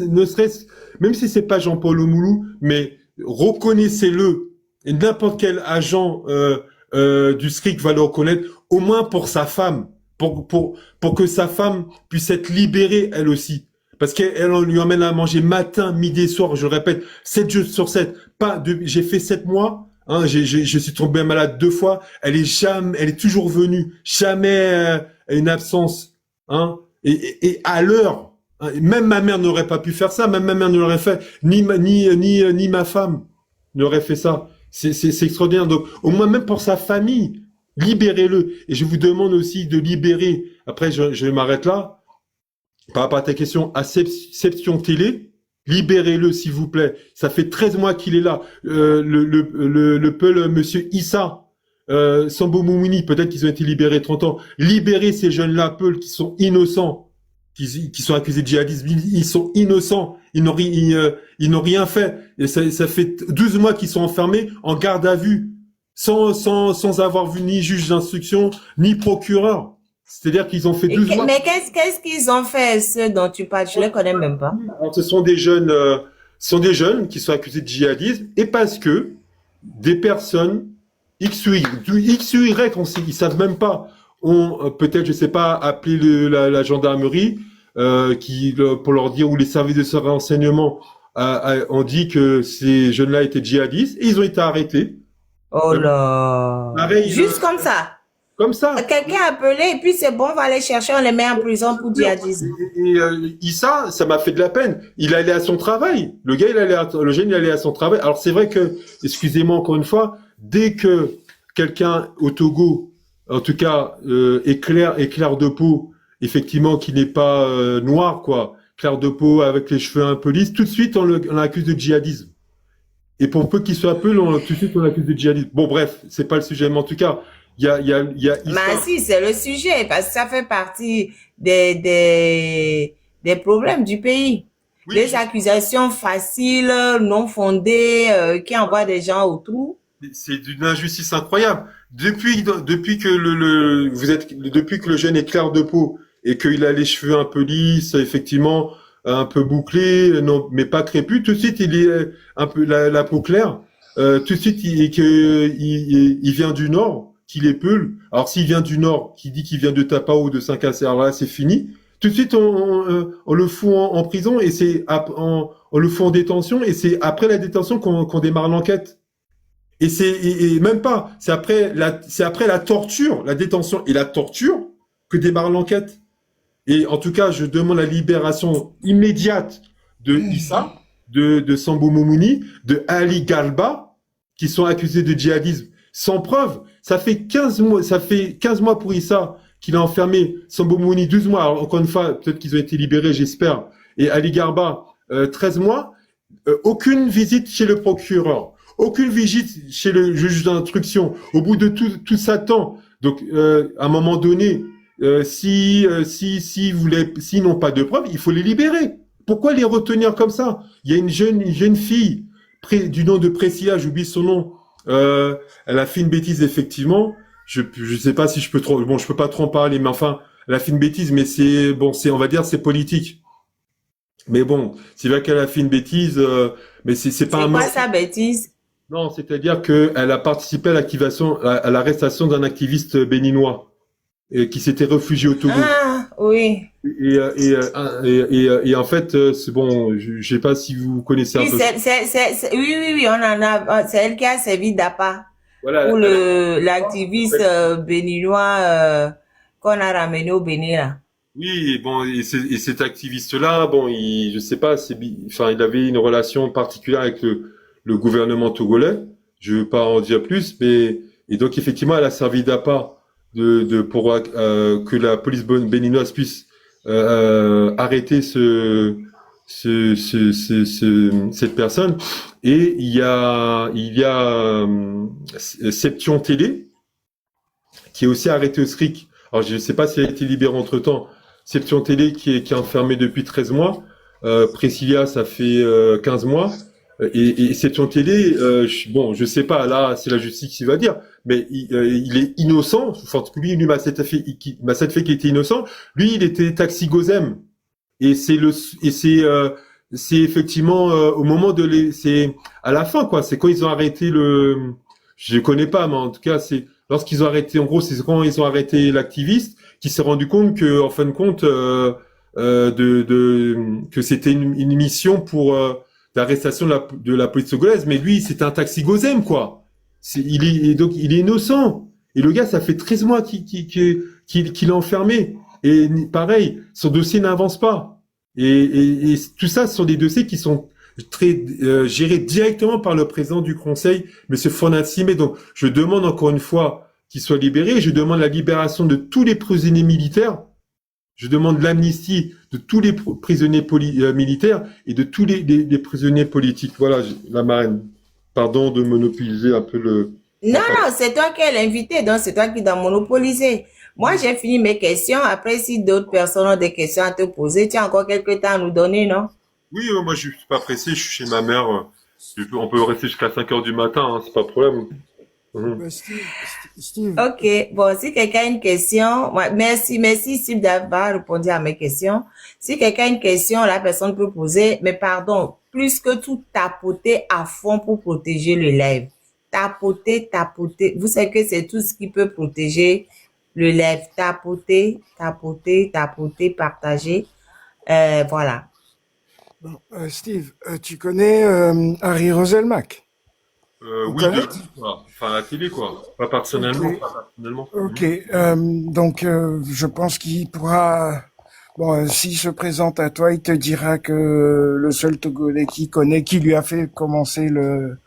si c'est pas Jean-Paul Oumoulou, mais reconnaissez-le. Et n'importe quel agent du SCRIC va le reconnaître, au moins pour sa femme, pour que sa femme puisse être libérée elle aussi. Parce qu'elle lui emmène à manger matin, midi et soir, je le répète, 7 jours sur 7. J'ai fait 7 mois. Hein, je suis tombé malade 2 fois. Elle est toujours venue. Jamais une absence. Hein, et à l'heure. Hein, même ma mère n'aurait pas pu faire ça. Même ma mère ne l'aurait fait. Ni ma femme n'aurait fait ça. C'est extraordinaire. Donc, au moins même pour sa famille, libérez-le. Et je vous demande aussi de libérer. Après, je m'arrête là. Par rapport à ta question, à Seption Télé. Libérez-le, s'il vous plaît. Ça fait 13 mois qu'il est là. Le peul monsieur Issa, Sambo Moumouni, peut-être qu'ils ont été libérés 30 ans. Libérez ces jeunes-là, Peul, qui sont innocents, qui sont accusés de djihadisme. Ils sont innocents. Ils n'ont rien fait. Et ça fait 12 mois qu'ils sont enfermés en garde à vue, sans avoir vu ni juge d'instruction, ni procureur. C'est-à-dire qu'ils ont fait 12 mois. Mais qu'est-ce qu'ils ont fait, ceux dont tu parles? Je les connais même pas. Alors, ce sont des jeunes qui sont accusés de djihadisme et parce que des personnes X ou Y, ils savent même pas, ont peut-être, je sais pas, appelé la gendarmerie pour leur dire, ou les services de renseignement ont dit que ces jeunes-là étaient djihadistes et ils ont été arrêtés. Oh là. Pareil, Juste comme ça. Comme ça. Quelqu'un a appelé et puis c'est bon, on va les chercher, on les met en prison pour djihadisme. Et Issa, ça m'a fait de la peine. Il allait à son travail. Le jeune, il allait à son travail. Alors c'est vrai que, excusez-moi encore une fois, dès que quelqu'un au Togo, en tout cas, est clair de peau, effectivement, qui n'est pas noir, quoi, clair de peau avec les cheveux un peu lisses, tout de suite on l'accuse de djihadisme. Et pour peu qu'il soit peu, tout de suite on l'accuse de djihadisme. Bon bref, c'est pas le sujet, mais en tout cas. Il y a Mais si, c'est le sujet, parce que ça fait partie des problèmes du pays. Oui. Les accusations faciles, non fondées, qui envoient des gens au trou. C'est d'une injustice incroyable. Depuis que le jeune est clair de peau et qu'il a les cheveux un peu lisses, effectivement, un peu bouclés, non, mais pas crépus, tout de suite il est un peu la peau claire, tout de suite il vient du Nord. Qu'il est Peul. Alors s'il vient du Nord, qui dit qu'il vient de Tapao, de Saint-Cassé, alors là c'est fini. Tout de suite on le fout en prison et on le fout en détention et c'est après la détention qu'on démarre l'enquête. Et même pas, c'est après la torture, la détention et la torture que démarre l'enquête. Et en tout cas, je demande la libération immédiate de Issa, de Sambo Moumouni, de Ali Galba, qui sont accusés de djihadisme sans preuve. Ça fait 15 mois pour Issa qu'il a enfermé Sambo Moumouni, 12 mois. Alors, encore une fois, peut-être qu'ils ont été libérés, j'espère. Et Ali Garba, 13 mois. Aucune visite chez le procureur. Aucune visite chez le juge d'instruction. Au bout de tout ça temps. Donc, à un moment donné, s'ils n'ont pas de preuves, il faut les libérer. Pourquoi les retenir comme ça? Il y a une jeune fille du nom de Priscilla, j'oublie son nom. Elle a fait une bêtise effectivement. Je sais pas si je peux je peux pas trop en parler, mais enfin, elle a fait une bêtise, mais on va dire, c'est politique. Mais bon, c'est vrai qu'elle a fait une bêtise, mais c'est pas C'est quoi sa bêtise? Non, c'est-à-dire qu'elle a participé à l'activation, à l'arrestation d'un activiste béninois qui s'était réfugié au Togo. Ah, oui. Et en fait, c'est bon, je sais pas si vous connaissez un Oui, peu. oui, oui, oui, on en a, c'est elle qui a servi d'appât pour Voilà, l'activiste béninois qu'on a ramené au Bénin, là. oui, et bon, et cet activiste-là, bon, je sais pas, enfin, il avait une relation particulière avec le gouvernement togolais. Je veux pas en dire plus, mais et donc effectivement, elle a servi d'appât pour que la police béninoise puisse arrêter cette personne. Et il y a Seption Télé qui est aussi arrêté au SRIC. Alors, je ne sais pas si elle a été libérée entre-temps. Seption Télé qui est enfermée depuis 13 mois. Priscilla, ça fait 15 mois. Et Seption Télé, bon, je sais pas, là, c'est la justice qui va dire, mais il est innocent. Enfin, lui m'a fait qu'il était innocent. Lui, il était taxi Gozem. Et c'est effectivement au moment c'est à la fin, quoi. C'est quand ils ont arrêté je connais pas, mais en tout cas, c'est lorsqu'ils ont arrêté, en gros, c'est quand ils ont arrêté l'activiste qui s'est rendu compte que, en fin de compte, que c'était une mission pour d'arrestation de la police togolaise. Mais lui, c'était un taxi Gozem, quoi. Donc, il est innocent. Et le gars, ça fait 13 mois qu'il est enfermé. Et pareil, son dossier n'avance pas. Et tout ça, ce sont des dossiers qui sont gérés directement par le président du Conseil, Monsieur Fonassimé. Donc, je demande encore une fois qu'il soit libéré. Je demande la libération de tous les prisonniers militaires. Je demande l'amnistie de tous les prisonniers militaires et de tous les prisonniers politiques. Voilà, la marraine. Pardon de monopoliser un peu Non, non, c'est toi qui es l'invité, donc c'est toi qui dois monopoliser. Moi, j'ai fini mes questions. Après, si d'autres personnes ont des questions à te poser, tu as encore quelques temps à nous donner, non? Oui, moi je suis pas pressé, je suis chez ma mère. On peut rester jusqu'à 5 heures du matin, hein, c'est pas de problème. Mhm. Steve, Ok, bon, si quelqu'un a une question, merci Steve d'avoir répondu à mes questions. Si quelqu'un a une question, la personne peut poser, mais pardon, plus que tout, tapoter à fond pour protéger l'élève. Tapoter, tapoter. Vous savez que c'est tout ce qui peut protéger l'élève. Tapoter, tapoter, tapoter, partager. Voilà. bon, Steve, tu connais Harry Roselmack? Vous Oui, de connaissez? vue, quoi. Enfin, à la télé, quoi. Pas Ok, personnellement, pas personnellement. ok. Donc, je pense qu'il pourra. Bon, s'il se présente à toi, il te dira que le seul Togolais qu'il connaît, qui lui a fait commencer le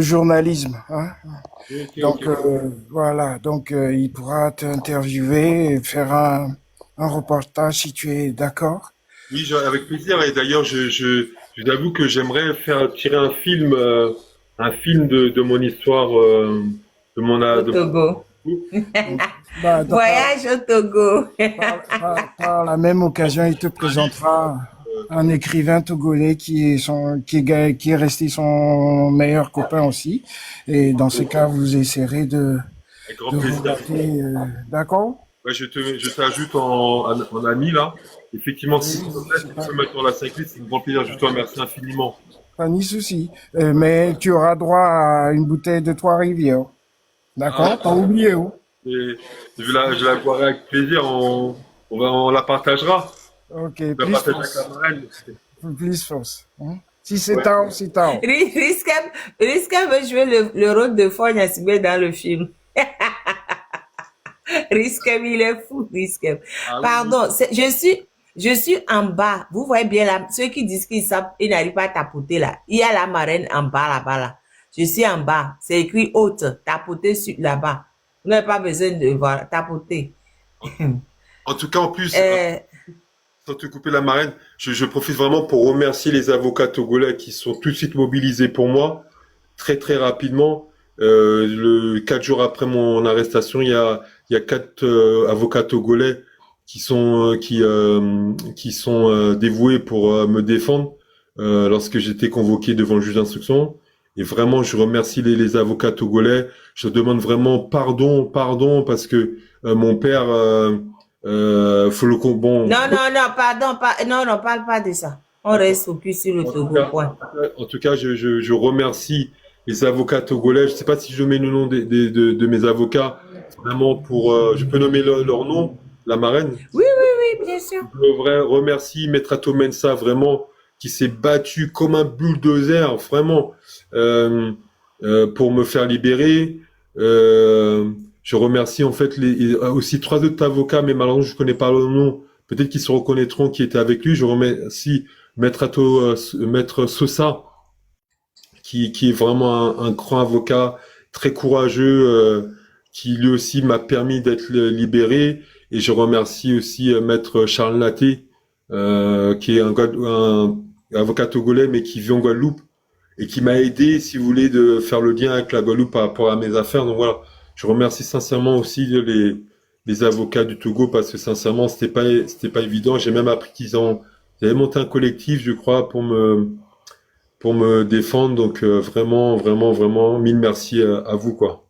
journalisme, hein. Ok, Donc, ok. voilà. Donc, il pourra t'interviewer et faire un reportage si tu es d'accord. Oui, avec plaisir. Et d'ailleurs, je t'avoue que j'aimerais tirer un film de mon histoire, Au de mon Togo. Donc, bah, Voyage au Togo. par la même occasion, il te présentera un écrivain togolais qui est resté son meilleur copain aussi. Et dans ces cas, vous essaierez avec grand de vous plaisir. relater, d'accord? Ouais, je t'ajoute en ami, là. Effectivement, s'il Oui, te plaît, si c'est tu peux mettre dans la 5 c'est un grand plaisir. Je te remercie infiniment. pas ni souci. Mais tu auras droit à une bouteille de Trois-Rivières. Ah, D'accord? Pas oublié, oh. et je la boirai avec plaisir. On la partagera. Ok, On la plus partage avec force. la marraine. Plus force. Hein? Si c'est Ouais. tard, c'est tard. Risquem veut jouer le rôle de Fogne Sibé dans le film. Risquem, il est fou, Risquem. Ah oui, oui. Pardon, je suis en bas. Vous voyez bien là, ceux qui disent ils n'arrivent pas à tapoter là. Il y a la marraine en bas là-bas là. Je suis en bas. C'est écrit haute, tapoter là-bas. Vous n'avez pas besoin de voir, tapoter. En tout cas, en plus, Euh, sans te couper la marraine, je profite vraiment pour remercier les avocats togolais qui sont tout de suite mobilisés pour moi, très très rapidement. 4 jours après mon arrestation, il y a 4 avocats togolais qui sont dévoués pour me défendre lorsque j'étais convoqué devant le juge d'instruction. Et vraiment, je remercie les avocats togolais. Je demande vraiment pardon, parce que mon père, faut bon. non, non, non, pardon, non, non, parle pas de ça. On reste focus sur le Togo, point. En tout cas, je remercie les avocats togolais. Je sais pas si je mets le nom de mes avocats, vraiment je peux nommer leur nom, la marraine. Oui, oui, oui, bien sûr. Je voudrais remercier Maître Ato Mensa, vraiment, qui s'est battu comme un bulldozer, vraiment, euh, pour me faire libérer. Je remercie en fait aussi trois autres avocats, mais malheureusement je connais pas leur nom. Peut-être qu'ils se reconnaîtront qui étaient avec lui. Je remercie Maître Sosa, qui est vraiment un grand avocat, très courageux, qui lui aussi m'a permis d'être libéré. Et je remercie aussi Maître Charles Laté, qui est un avocat togolais, mais qui vit en Guadeloupe et qui m'a aidé, si vous voulez, de faire le lien avec la Guadeloupe par rapport à mes affaires. Donc voilà, je remercie sincèrement aussi les avocats du Togo parce que sincèrement, c'était pas évident. J'ai même appris ils avaient monté un collectif, je crois, pour me défendre. Donc vraiment, vraiment, vraiment, mille merci à vous, quoi.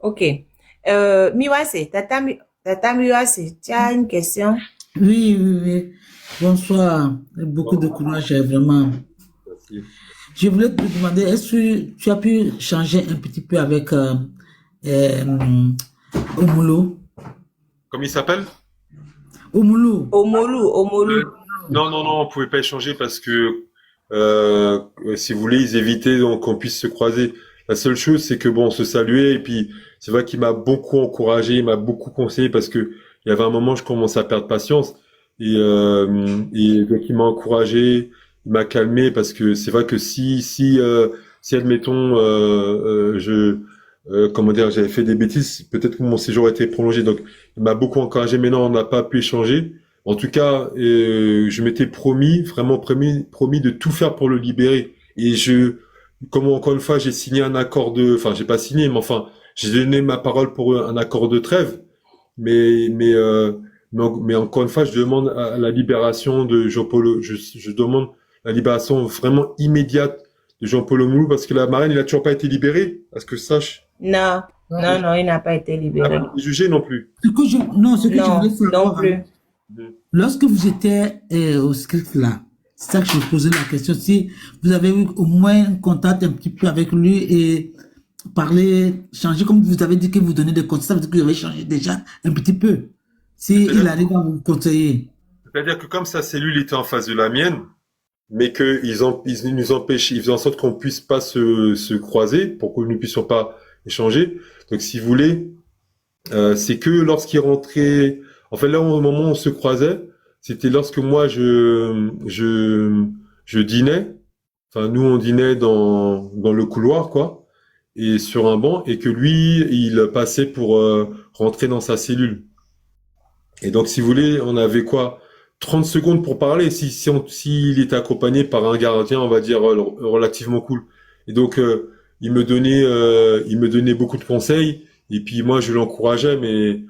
Ok. Miwase, Tata Miwase, tu as une question? Oui, oui, oui. Bonsoir. Beaucoup de courage, vraiment. Merci. Je voulais te demander, est-ce que tu as pu changer un petit peu avec euh, Omulo? Comment il s'appelle? Omulu. Omolu, Omolu. Euh, Non, non, non, on pouvait pas échanger parce que, si vous voulez, ils évitaient donc qu'on puisse se croiser. La seule chose, c'est que bon, on se saluait et puis c'est vrai qu'il m'a beaucoup encouragé, il m'a beaucoup conseillé parce que il y avait un moment, je commençais à perdre patience et donc il m'a encouragé, il m'a calmé parce que c'est vrai que si admettons, comment dire, j'avais fait des bêtises, peut-être que mon séjour a été prolongé. Donc il m'a beaucoup encouragé. Mais non, on n'a pas pu échanger. En tout cas, je m'étais promis, vraiment promis de tout faire pour le libérer. Et comme encore une fois, j'ai signé un accord enfin, j'ai pas signé, mais enfin, j'ai donné ma parole pour un accord de trêve. Mais, mais, euh, mais encore une fois, je demande la libération de Jean-Paul, je demande la libération vraiment immédiate de Jean-Paul Oumou parce que la marraine, il a toujours pas été libéré, à ce que je sache. Non, non, non, il n'a pas été Il n'a libéré. pas été jugé non plus. Non, ce que je Non, voulais non savoir, plus. hein, lorsque vous étiez au script là, c'est ça que je posais la question, si vous avez eu au moins un contact un petit peu avec lui et parler, changer, comme vous avez dit que vous donnez des conseils, ça veut dire que vous avez changé déjà un petit peu. Si il C'est-à-dire arrive à vous conseiller. c'est-à-dire que comme sa cellule était en face de la mienne, mais ils nous empêchaient, ils faisaient en sorte qu'on puisse pas se croiser pour que nous ne puissions pas échanger. Donc, si vous voulez, c'est que lorsqu'il rentrait, en fait, là, au moment où on se croisait, c'était lorsque moi, je dînais. Enfin, nous, on dînait dans le couloir, quoi, et sur un banc, et que lui, il passait pour rentrer dans sa cellule. Et donc, si vous voulez, on avait quoi? 30 secondes pour parler, s'il était accompagné par un gardien, on va dire, relativement cool. Et donc, il me donnait beaucoup de conseils, et puis moi, je l'encourageais, mais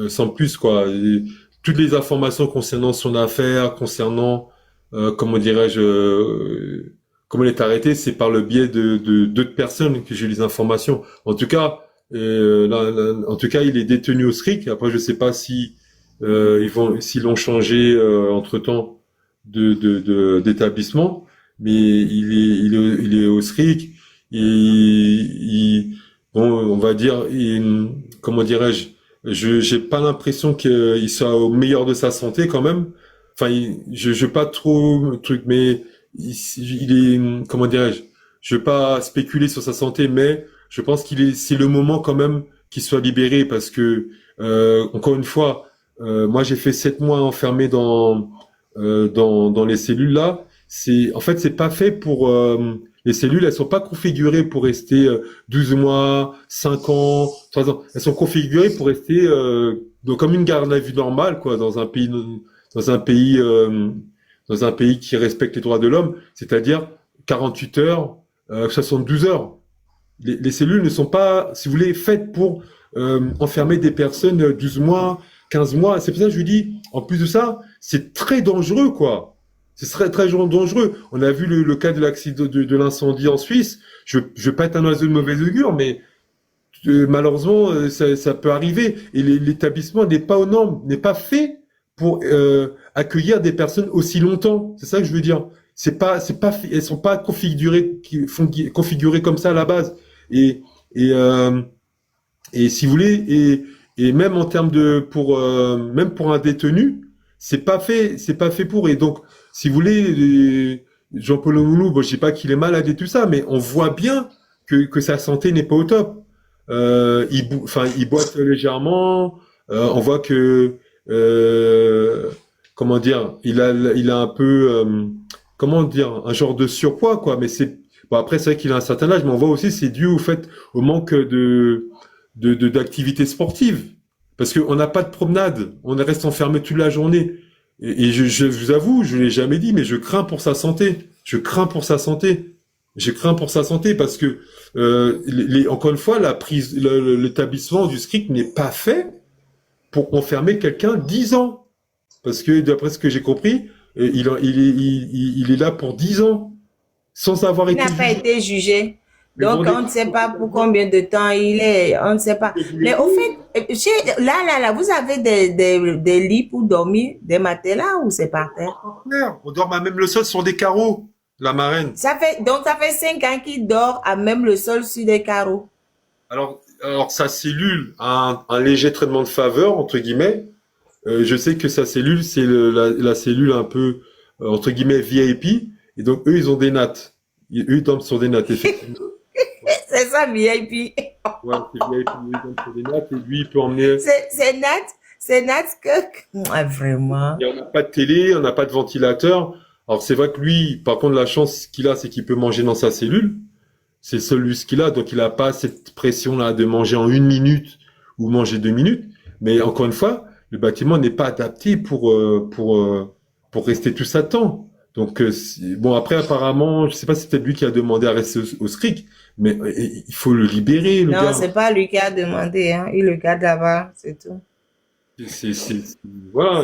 sans plus, quoi. Et toutes les informations concernant son affaire, concernant, comment dirais-je, comment il est arrêté, c'est par le biais de d'autres personnes que j'ai les informations. En tout cas, en tout cas, il est détenu au SRIC. Après, je sais pas si s'ils l'ont changé entre-temps d'établissement, mais il est au SRIC. Bon, on va dire, comment dirais-je, j'ai pas l'impression qu'il soit au meilleur de sa santé quand même. Enfin, je pas trop truc, mais il est, comment dirais-je, je veux pas spéculer sur sa santé, mais je pense c'est le moment quand même qu'il soit libéré parce que, encore une fois, moi, j'ai fait 7 mois enfermé dans les cellules là. En fait, c'est pas fait pour les cellules. Elles sont pas configurées pour rester 12 mois, 5 ans, 3 ans. Elles sont configurées pour rester donc comme une garde à vue normale, quoi, dans un pays, dans un pays qui respecte les droits de l'homme, c'est-à-dire 48 heures, 72 heures. Les cellules ne sont pas, si vous voulez, faites pour enfermer des personnes 12 mois, 15 mois. C'est pour ça que je lui dis, en plus de ça, c'est très dangereux, quoi. Ce serait très dangereux. On a vu le cas de l'accident de l'incendie en Suisse. Je vais pas être un oiseau de mauvaise augure, mais malheureusement, ça peut arriver. Et l'établissement n'est pas aux normes, n'est pas fait pour accueillir des personnes aussi longtemps. C'est ça que je veux dire. elles sont pas configurées comme ça à la base. Et, et, euh, et si vous voulez, et même en termes même pour un détenu, c'est pas fait pour. Et donc, si vous voulez, Jean-Paul Oumoulou, bon, je sais pas qu'il est malade et tout ça, mais on voit bien que sa santé n'est pas au top. Il boite légèrement. On voit que, comment dire, il a un peu, comment dire, un genre de surpoids, quoi. Mais bon, après, c'est vrai qu'il a un certain âge, mais on voit aussi c'est dû au manque d'activité sportive. Parce qu'on n'a pas de promenade, on reste enfermé toute la journée. Et je vous avoue, je l'ai jamais dit, mais je crains pour sa santé. Je crains pour sa santé. Je crains pour sa santé parce que, encore une fois, l'établissement du SCRIC n'est pas fait pour enfermer quelqu'un 10 ans. Parce que, d'après ce que j'ai compris, il est là pour 10 ans, sans avoir Il été n'a pas jugé. été jugé. Mais Donc, on ne sait pas pour combien de temps il est. On ne sait pas. Mais au fait, là, vous avez des lits pour dormir, des matelas ou c'est par terre? On dort à même le sol sur des carreaux, la marraine. Donc, ça fait 5 ans qu'il dort à même le sol sur des carreaux. Alors sa cellule a un léger traitement de faveur, entre guillemets. Je sais que sa cellule, c'est la cellule un peu, entre guillemets, VIP. Et donc, eux, ils ont des nattes. Eux, ils dorment sur des nattes, effectivement. C'est ça, VIP. Ouais, c'est VIP, ils dorment sur des nattes. Et lui, il peut emmener... C'est Nat que... Ouais, vraiment. Et on n'a pas de télé, on n'a pas de ventilateur. Alors, c'est vrai que lui, par contre, la chance qu'il a, c'est qu'il peut manger dans sa cellule. C'est celui ce qu'il a. Donc, il n'a pas cette pression-là de manger en 1 minute ou manger 2 minutes. Mais encore une fois, le bâtiment n'est pas adapté pour rester tout ça temps. Donc, bon, après, apparemment, je sais pas si c'est peut-être lui qui a demandé à rester au SCRIC, mais il faut le libérer, le Non, gars. c'est pas lui qui a demandé, hein. Il le garde là-bas, c'est tout. Voilà.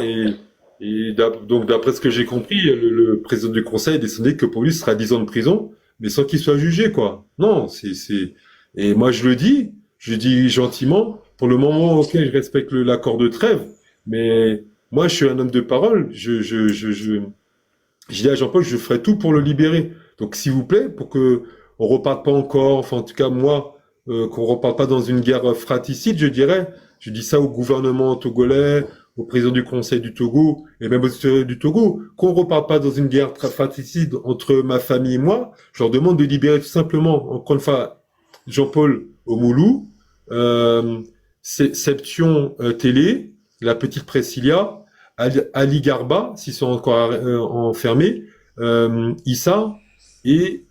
Donc, d'après ce que j'ai compris, le président du conseil a décidé que pour lui, ce sera 10 ans de prison, mais sans qu'il soit jugé, quoi. Non, et moi, je le dis gentiment, pour le moment, ok, je respecte l'accord de trêve, mais moi, je suis un homme de parole, j'ai dit à Jean-Paul, je ferai tout pour le libérer. Donc, s'il vous plaît, pour que on reparte pas encore, enfin, en tout cas, moi, qu'on reparte pas dans une guerre fratricide, je dirais. Je dis ça au gouvernement togolais, au président du Conseil du Togo, et même au citoyens du Togo, qu'on reparte pas dans une guerre fratricide entre ma famille et moi. Je leur demande de libérer tout simplement, encore une fois, Jean-Paul Oumoulou, Seption Télé, la petite Pressilia, Ali Garba, s'ils sont encore enfermés, Issa et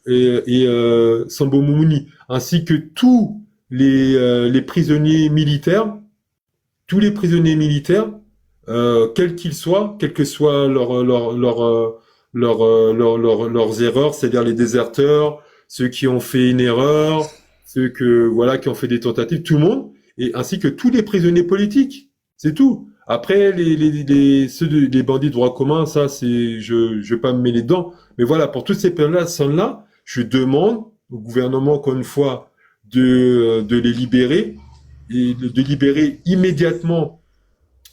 Sambo Moumouni, ainsi que tous les prisonniers militaires, quels qu'ils soient, quelles que soient leurs erreurs, c'est-à-dire les déserteurs, ceux qui ont fait une erreur, ceux qui ont fait des tentatives, tout le monde, et ainsi que tous les prisonniers politiques. C'est tout. Après, les bandits de droit commun, ça, je vais pas me mêler dedans. Mais voilà, pour toutes ces personnes-là, je demande au gouvernement, encore une fois, de les libérer et de libérer immédiatement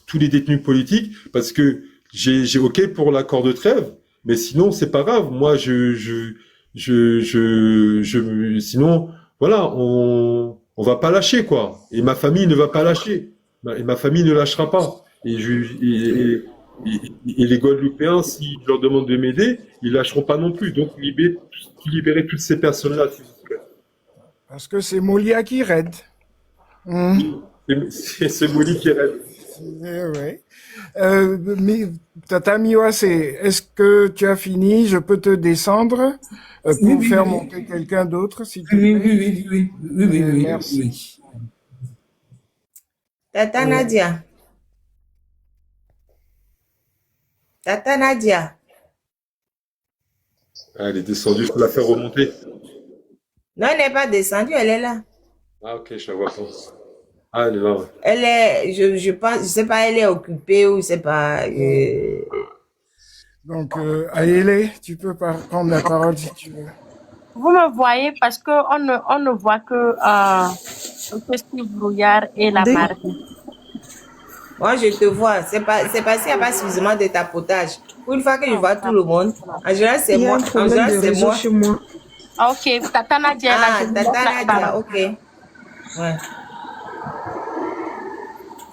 tous les détenus politiques, parce que j'ai OK pour l'accord de trêve, mais sinon, c'est pas grave. Moi, sinon, voilà, on va pas lâcher, quoi. Et ma famille ne va pas lâcher. Et ma famille ne lâchera pas. Et les Guadeloupéens, si je leur demande de m'aider, ils lâcheront pas non plus. Donc, libérer toutes ces personnes-là, s'il vous plaît. Parce que c'est Molia qui raide. C'est Molly qui rêve. Ouais. Mais Tata Miwase, est-ce que tu as fini? Je peux te descendre pour faire monter quelqu'un d'autre, s'il te plaît. Oui. Merci. Tata Nadia. Tata Nadia. Ah, elle est descendue, il faut la faire remonter. Non, elle n'est pas descendue, elle est là. Ah, ok, je la vois pas. Ah, elle est là, ouais. Elle est, je pense, je sais pas, elle est occupée ou je sais pas. Donc, Ayele, tu peux prendre la parole si tu veux. Vous me voyez parce que on ne voit que le petit brouillard et la marque. Moi, je te vois. C'est parce qu'il n'y a pas suffisamment de tapotage. Pour une fois que je vois tout le monde, en général, c'est Il y a moi. un En problème général, de c'est réseau moi. chez moi. Ah, ok, Tata Nadia est là. Ah, Je vous Tata laisse la Nadia, parole. ok. Ouais.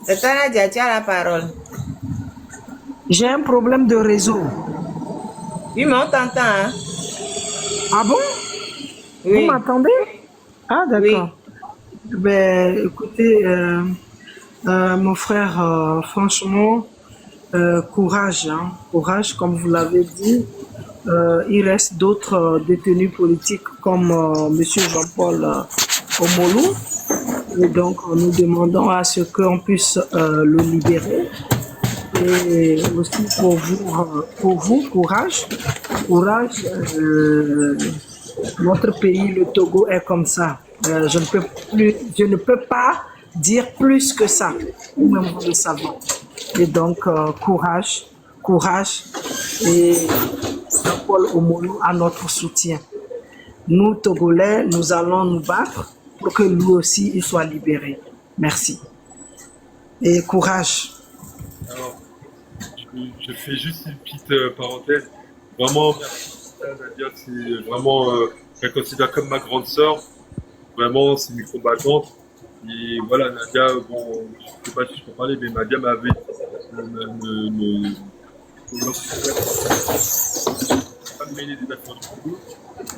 Tata Nadia, tu as la parole. J'ai un problème de réseau. Oui, mais on t'entend, hein? Ah bon? Vous Oui, m'entendez? Ah oui. d'accord. Ben écoutez, mon frère, franchement, courage, hein, courage, comme vous l'avez dit. Il reste d'autres détenus politiques comme Monsieur Jean-Paul Omolou. Et donc, nous demandons à ce qu'on puisse le libérer. Et aussi pour vous, courage. Courage. Notre pays, le Togo, est comme ça. Je ne peux pas dire plus que ça. Nous-mêmes, nous le savons. Et donc, courage, courage. Et Jean-Paul Omolou a notre soutien. Nous, Togolais, nous allons nous battre pour que lui aussi, il soit libéré. Merci. Et courage. Alors, je fais juste une petite parenthèse. Vraiment, merci Nadia, c'est vraiment, je la considère comme ma grande sœur. Vraiment, c'est une combattante. Et voilà, Nadia, bon, je sais pas si je peux parler, mais Nadia m'avait pas me mêler des affaires du Congo.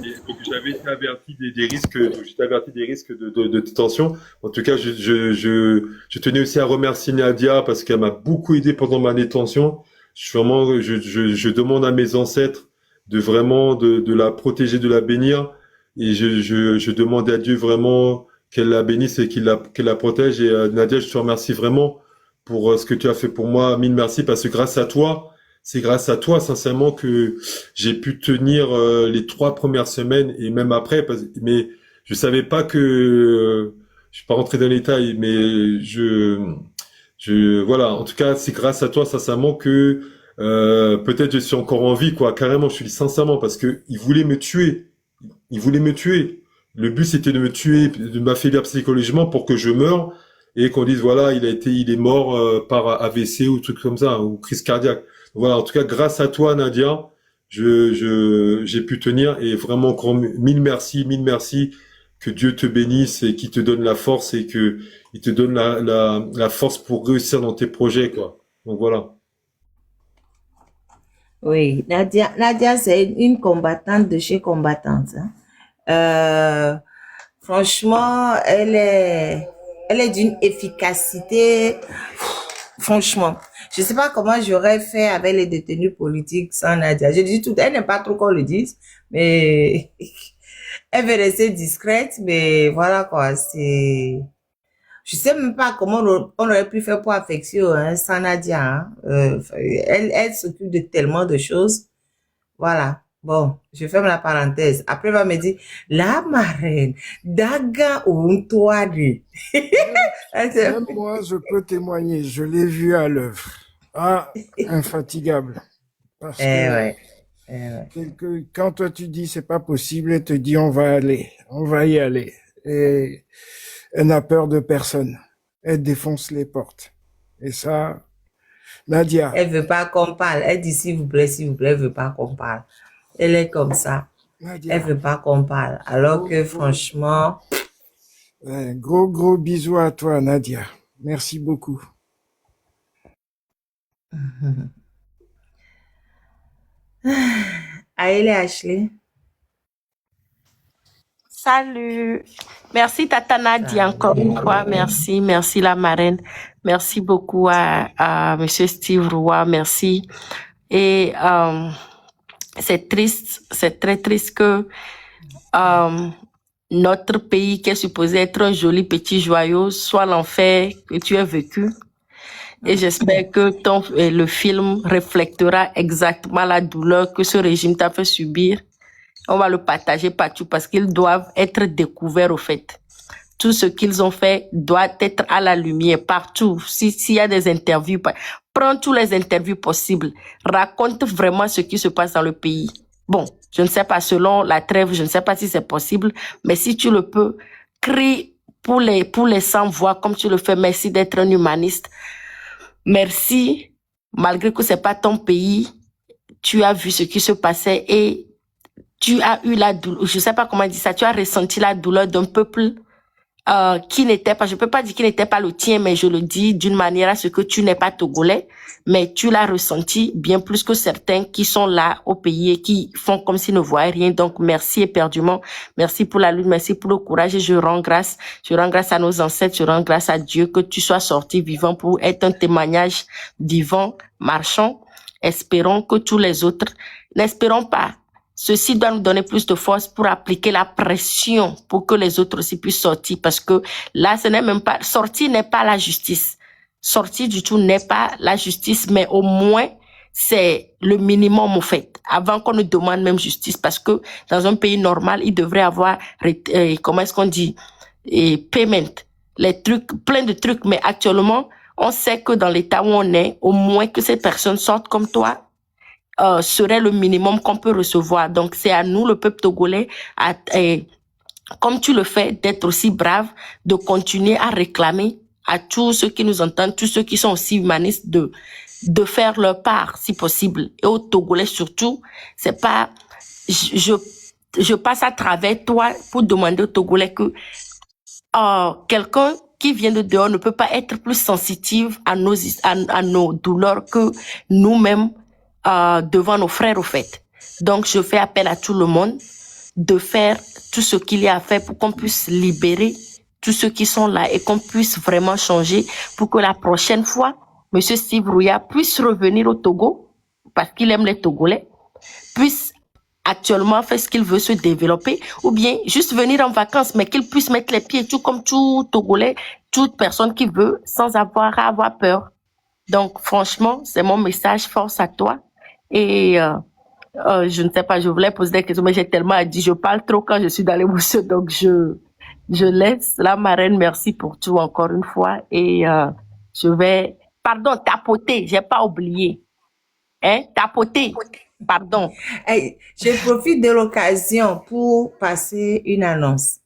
Et donc j'avais été averti des risques, j'étais averti des risques de détention. En tout cas, je tenais aussi à remercier Nadia parce qu'elle m'a beaucoup aidé pendant ma détention. Je demande à mes ancêtres de vraiment de la protéger, de la bénir. Et je demande à Dieu vraiment qu'elle la bénisse et qu'elle la protège. Et Nadia, je te remercie vraiment pour ce que tu as fait pour moi. Mille merci parce que c'est grâce à toi, sincèrement, que j'ai pu tenir les 3 premières semaines et même après. Mais je savais pas que je suis pas rentré dans les détails, mais voilà. En tout cas, c'est grâce à toi, sincèrement, que peut-être je suis encore en vie, quoi. Carrément, je te dis sincèrement parce que il voulait me tuer. Il voulait me tuer. Le but, c'était de me tuer, de m'affaiblir psychologiquement pour que je meure et qu'on dise, voilà, il est mort par AVC ou truc comme ça, ou crise cardiaque. Voilà, en tout cas, grâce à toi, Nadia, j'ai pu tenir et vraiment encore mille merci, que Dieu te bénisse et qu'il te donne la force et que il te donne la force pour réussir dans tes projets, quoi. Donc voilà. Oui, Nadia, c'est une combattante de chez combattante, hein. Franchement, elle est d'une efficacité. Franchement, je sais pas comment j'aurais fait avec les détenus politiques sans Nadia. Je dis tout, elle n'aime pas trop qu'on le dise, mais elle veut rester discrète, mais voilà quoi, je sais même pas comment on aurait pu faire pour affection, hein, sans Nadia, hein. Elle s'occupe de tellement de choses. Voilà. Bon, je ferme la parenthèse. Après, elle va me dire, la marraine, daga ou toi, Même moi, je peux témoigner. Je l'ai vu à l'œuvre. Ah, infatigable. Parce que ouais. quand toi tu dis c'est pas possible, elle te dit on va y aller. Et elle n'a peur de personne. Elle défonce les portes. Et ça, Nadia. Elle veut pas qu'on parle. Elle dit s'il vous plaît, elle veut pas qu'on parle. Elle est comme ça. Nadia. Elle veut pas qu'on parle. Alors que franchement. Gros bisous à toi, Nadia. Merci beaucoup. Aïe, Ashley. Salut. Merci Tata Nadia encore une fois. Merci la marraine. Merci beaucoup à Monsieur Steve Roy. Merci. Et c'est triste, c'est très triste que notre pays qui est supposé être un joli petit joyau soit l'enfer que tu as vécu. Et j'espère que le film reflètera exactement la douleur que ce régime t'a fait subir. On va le partager partout parce qu'ils doivent être découverts au fait. Tout ce qu'ils ont fait doit être à la lumière partout. S'il y a des interviews, prends toutes les interviews possibles. Raconte vraiment ce qui se passe dans le pays. Bon, je ne sais pas, selon la trêve, je ne sais pas si c'est possible, mais si tu le peux, crie pour les sans-voix comme tu le fais. Merci d'être un humaniste. merci, malgré que c'est pas ton pays, tu as vu ce qui se passait et tu as eu la douleur, je sais pas comment dire ça, tu as ressenti la douleur d'un peuple qui n'était pas, je peux pas dire qu'il n'était pas le tien, mais je le dis d'une manière à ce que tu n'es pas togolais, mais tu l'as ressenti bien plus que certains qui sont là au pays et qui font comme s'ils ne voyaient rien. Donc, merci éperdument. Merci pour la lutte, merci pour le courage et je rends grâce à nos ancêtres, je rends grâce à Dieu que tu sois sorti vivant pour être un témoignage vivant, marchant. Espérons que tous les autres, n'espérons pas. Ceci doit nous donner plus de force pour appliquer la pression pour que les autres aussi puissent sortir parce que là, ce n'est même pas, sortir n'est pas la justice. Sortir du tout n'est pas la justice, mais au moins, c'est le minimum, en fait, avant qu'on ne demande même justice parce que dans un pays normal, il devrait avoir, comment est-ce qu'on dit, payment, les trucs, plein de trucs, mais actuellement, on sait que dans l'état où on est, au moins que ces personnes sortent comme toi, serait le minimum qu'on peut recevoir. Donc, c'est à nous, le peuple togolais, comme tu le fais, d'être aussi brave, de continuer à réclamer à tous ceux qui nous entendent, tous ceux qui sont aussi humanistes, de faire leur part, si possible. Et aux Togolais surtout, c'est pas, je passe à travers toi pour demander aux Togolais que quelqu'un qui vient de dehors ne peut pas être plus sensitive à nos douleurs que nous-mêmes devant nos frères, au fait. Donc, je fais appel à tout le monde de faire tout ce qu'il y a à faire pour qu'on puisse libérer tous ceux qui sont là et qu'on puisse vraiment changer pour que la prochaine fois, Monsieur Steve Rouya puisse revenir au Togo parce qu'il aime les Togolais, puisse actuellement faire ce qu'il veut, se développer, ou bien juste venir en vacances, mais qu'il puisse mettre les pieds, tout comme tout Togolais, toute personne qui veut, sans avoir à avoir peur. Donc, franchement, c'est mon message, force à toi. Et je ne sais pas, je voulais poser des questions, mais j'ai tellement dit, je parle trop quand je suis dans l'émotion, donc je laisse. La marraine, merci pour tout encore une fois. Et je vais, pardon, tapoter, j'ai pas oublié. Hein, tapoter, pardon. Hey, je profite de l'occasion pour passer une annonce.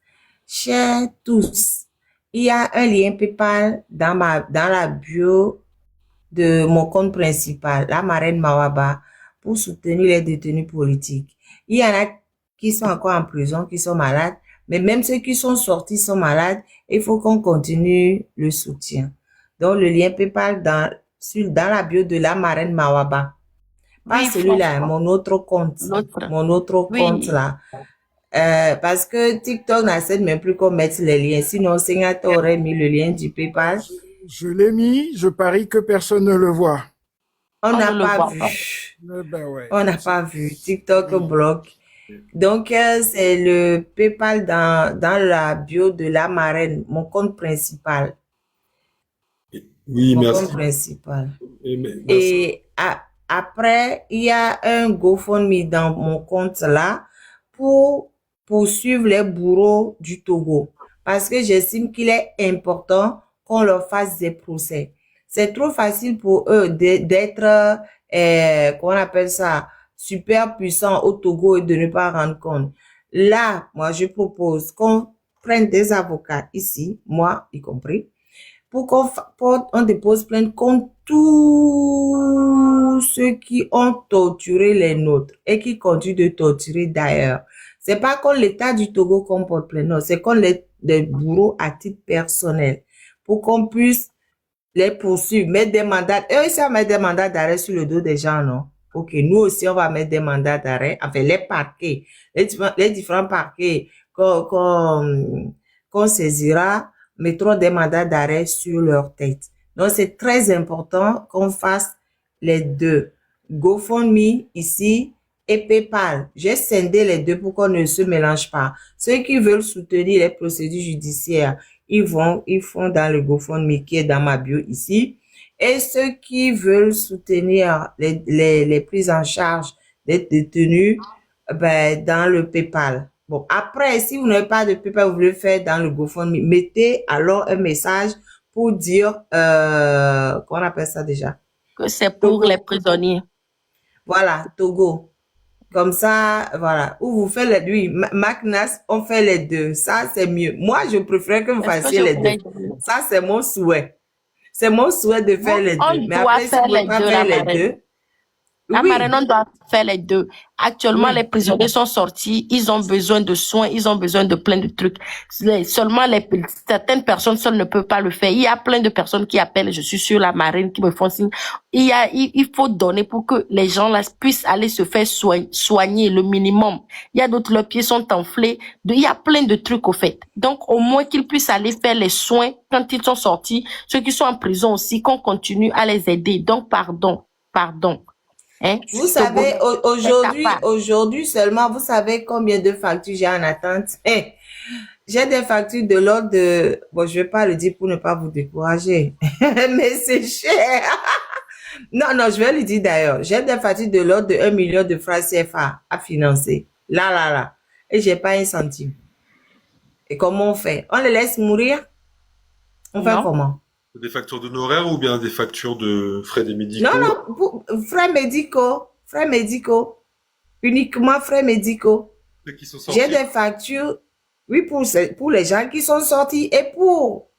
Chers tous, il y a un lien PayPal dans la bio de mon compte principal, la marraine Mawaba, pour soutenir les détenus politiques. Il y en a qui sont encore en prison, qui sont malades, mais même ceux qui sont sortis sont malades. Il faut qu'on continue le soutien. Donc, le lien PayPal dans la bio de la marraine Mawaba. Pas Oui, celui-là, franchement. mon autre compte. L'autre. Mon autre Oui. compte là. Parce que TikTok n'accepte même plus qu'on mette les liens. Sinon, Singata aurait mis le lien du PayPal. Je l'ai mis, je parie que personne ne le voit. On On n'a ne le pas voit vu. pas. Ben ouais. On n'a pas vu. TikTok bloque. Donc, c'est le PayPal dans la bio de la marraine, mon compte principal. Oui, Mon merci. compte principal. Merci. Et après, il y a un GoFundMe dans mon compte là pour poursuivre les bourreaux du Togo. Parce que j'estime qu'il est important qu'on leur fasse des procès. C'est trop facile pour eux d'être, comment on appelle ça, super puissants au Togo et de ne pas rendre compte. Là, moi, je propose qu'on prenne des avocats ici, moi y compris, pour qu'on dépose plainte contre tous ceux qui ont torturé les nôtres et qui continuent de torturer d'ailleurs. C'est pas contre l'État du Togo qu'on porte plainte, non, c'est contre les bourreaux à titre personnel pour qu'on puisse les poursuivre, mettre des mandats. Eux, ils savent mettre des mandats d'arrêt sur le dos des gens, non? Ok, nous aussi, on va mettre des mandats d'arrêt, enfin, les parquets, les différents parquets qu'on saisira, mettront des mandats d'arrêt sur leur tête. Donc, c'est très important qu'on fasse les deux. GoFundMe ici et PayPal. J'ai scindé les deux pour qu'on ne se mélange pas. Ceux qui veulent soutenir les procédures judiciaires, ils font dans le GoFundMe qui est dans ma bio ici. Et ceux qui veulent soutenir les prises en charge des détenus, ben, dans le PayPal. Bon, après, si vous n'avez pas de PayPal, vous voulez faire dans le GoFundMe, mettez alors un message pour dire, comment on appelle ça déjà? Que c'est pour les prisonniers. Voilà, Togo. Comme ça, voilà. Ou vous faites les deux. Oui, Macnas, on fait les deux. Ça, c'est mieux. Moi, je préfère que vous Est-ce que fassiez je les pourrais deux. dire? Ça, c'est mon souhait. C'est mon souhait de faire les On deux. Mais doit après, si faire vous ne les pouvez pas deux, faire la les marraine. deux, La marraine, oui, on doit faire les deux. Actuellement, oui. les prisonniers sont sortis, ils ont besoin de soins, ils ont besoin de plein de trucs. Seulement certaines personnes seules ne peuvent pas le faire. Il y a plein de personnes qui appellent, je suis sur la marine, qui me font signe. Il faut donner pour que les gens là puissent aller se faire soigner le minimum. Il y a d'autres, leurs pieds sont enflés. Il y a plein de trucs au fait. Donc, au moins qu'ils puissent aller faire les soins quand ils sont sortis. Ceux qui sont en prison aussi, qu'on continue à les aider. Donc, pardon. Hein? Vous savez, Aujourd'hui, aujourd'hui seulement, vous savez combien de factures j'ai en attente? J'ai des factures de l'ordre de, bon, je vais pas le dire pour ne pas vous décourager, mais c'est cher. Non, je vais le dire d'ailleurs. J'ai des factures de l'ordre de 1 million de francs CFA à financer. Là. Et j'ai pas un centime. Et comment on fait? On les laisse mourir? On fait Non. comment? Des factures d'honoraires ou bien des factures de frais des médicaux? Non, frais médicaux, uniquement frais médicaux. Ceux qui sont sortis. J'ai des factures, oui, pour les gens qui sont sortis et pour...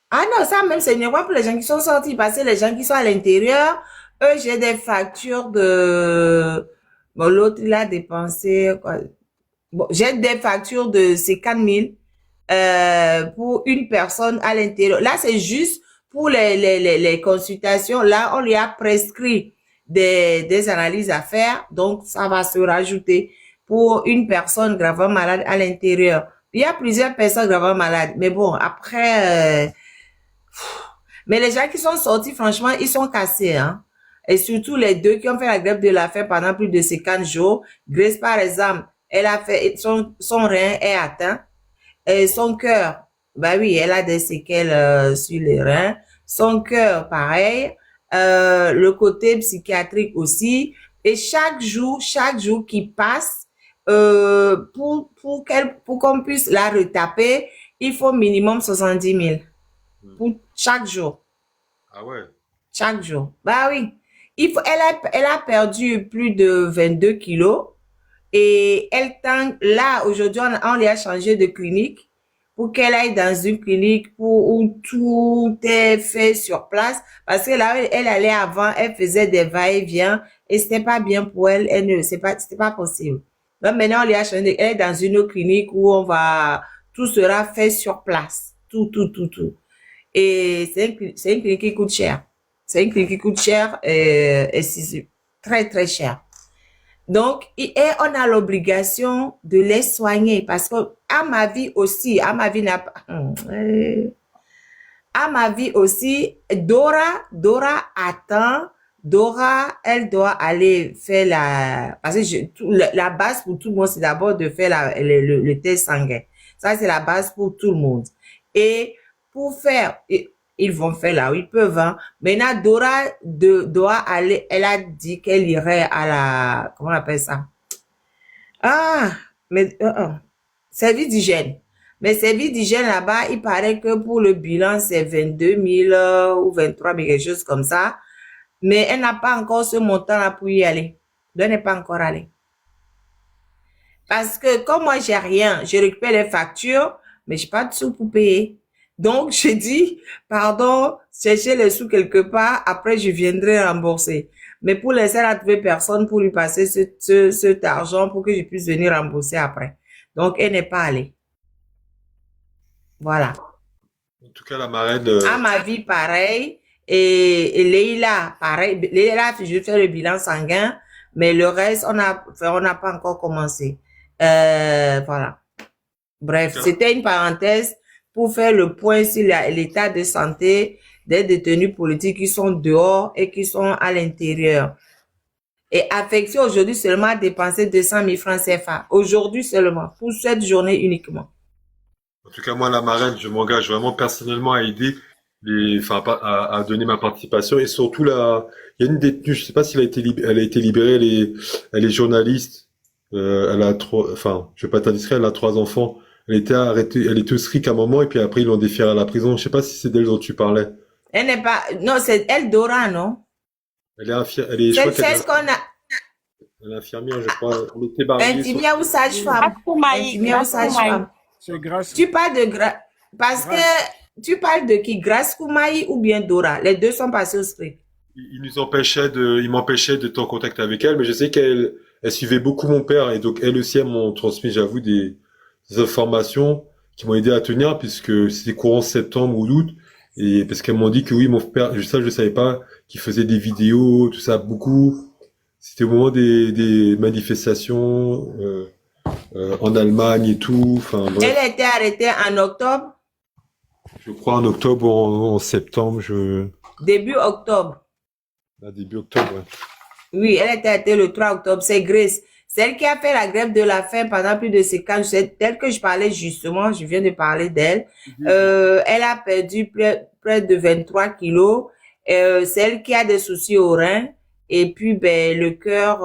Ah non, ça même, c'est uniquement pour les gens qui sont sortis, parce que les gens qui sont à l'intérieur, eux, j'ai des factures de... Bon, l'autre, il a dépensé... Quoi. Bon, j'ai des factures de 50 000 pour une personne à l'intérieur. Là, c'est juste pour les consultations. Là, on lui a prescrit des analyses à faire. Donc, ça va se rajouter pour une personne gravement malade à l'intérieur. Il y a plusieurs personnes gravement malades. Mais bon, après... Mais les gens qui sont sortis, franchement, ils sont cassés, hein. Et surtout les deux qui ont fait la grève de la faim pendant plus de 50 jours. Grace, par exemple, elle a fait, son rein est atteint. Et son cœur, bah oui, elle a des séquelles sur les reins. Son cœur, pareil. Le côté psychiatrique aussi. Et chaque jour qui passe, pour qu'on puisse la retaper, il faut minimum 70 000 pour chaque jour. Ah ouais. Chaque jour. Bah oui. Elle a perdu plus de 22 kilos. Et là, aujourd'hui, on lui a changé de clinique pour qu'elle aille dans une clinique où tout est fait sur place. Parce que là, elle allait avant, elle faisait des va-et-vient et c'était pas bien pour elle. C'était pas possible. Donc maintenant, on lui a changé. Elle est dans une autre clinique où tout sera fait sur place. Tout. Et c'est une clinique qui coûte cher. C'est une clinique qui coûte cher et c'est très, très cher. Donc, on a l'obligation de les soigner parce que, à ma vie aussi, Dora attend. Dora, elle doit aller faire parce que la base pour tout le monde, c'est d'abord de faire le test sanguin. Ça, c'est la base pour tout le monde. Et pour faire, ils vont faire là où ils peuvent, hein. Maintenant, Dora doit aller, elle a dit qu'elle irait à comment on appelle ça? Service d'hygiène. Mais service d'hygiène là-bas, il paraît que pour le bilan, c'est 22 000 ou 23 000, quelque chose comme ça. Mais elle n'a pas encore ce montant-là pour y aller. Elle n'est pas encore allée. Parce que comme moi, j'ai rien, je récupère les factures, mais j'ai pas de sous pour payer. Donc, je dis, pardon, cherchez les sous quelque part, après je viendrai rembourser. Mais pour laisser à trouver personne pour lui passer cet argent pour que je puisse venir rembourser après. Donc, elle n'est pas allée. Voilà. En tout cas, la marraine. À ma vie, pareil. Et Leïla, pareil. Leïla, je fais le bilan sanguin, mais le reste, on n'a pas encore commencé. Voilà. Bref, c'était une parenthèse pour faire le point sur l'état de santé des détenus politiques qui sont dehors et qui sont à l'intérieur. Et affecté aujourd'hui seulement à dépenser 200 000 francs CFA. Aujourd'hui seulement, pour cette journée uniquement. En tout cas, moi, la marraine, je m'engage vraiment personnellement à aider à donner ma participation. Et surtout, là, il y a une détenue, je sais pas si elle a été libérée, elle est journaliste. Elle a je vais pas être indiscret, elle a 3 enfants. Elle était arrêtée, elle était au SRIC à un moment, et puis après, ils l'ont déférée à la prison. Je sais pas si c'est d'elle dont tu parlais. Elle n'est pas, non, c'est elle, Dora, non? Elle est ce qu'on a. Elle est infirmière, je crois. Elle était barrée. Infirmière ou sage-femme? Infirmière ou sage-femme? C'est grâce. Tu parles de parce que Tu parles de qui? Grace Koumaï ou bien Dora? Les deux sont passés au street. Ils m'empêchaient d'être en contact avec elle, mais je sais elle suivait beaucoup mon père et donc elle aussi, elles m'ont transmis, j'avoue, des informations qui m'ont aidé à tenir puisque c'était courant septembre ou août et parce qu'elles m'ont dit que oui, mon père, je savais pas, qu'il faisait des vidéos, tout ça, beaucoup. C'était au moment des manifestations, en Allemagne et tout, enfin, Elle bref. a été arrêtée en octobre, Je crois en octobre ou en septembre, début octobre. début octobre, ouais. Oui, elle a été arrêtée le 3 octobre. C'est Grace. Celle qui a fait la grève de la faim pendant plus de 5 ans. C'est telle que je parlais justement, je viens de parler d'elle. Elle a perdu près de 23 kilos. Celle qui a des soucis aux reins. Et puis, ben, le cœur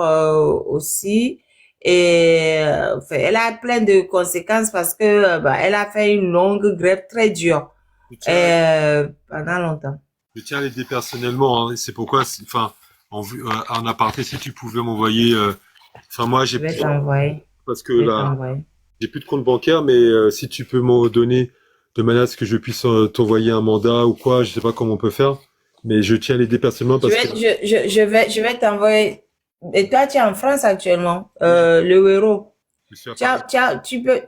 aussi. Et enfin, elle a plein de conséquences parce que ben, elle a fait une longue grève très dure Je pendant longtemps. je tiens à l'aider personnellement, hein, c'est pourquoi, enfin, en aparté, si tu pouvais m'envoyer, enfin, moi, Je vais t'envoyer. parce que Je vais là, t'envoyer. j'ai plus de compte bancaire, mais si tu peux m'en donner de manière à ce que je puisse t'envoyer un mandat ou quoi, je sais pas comment on peut faire, mais je tiens à l'aider personnellement parce que Je vais t'envoyer. Et toi, tu es en France actuellement, le héros. je suis à Paris.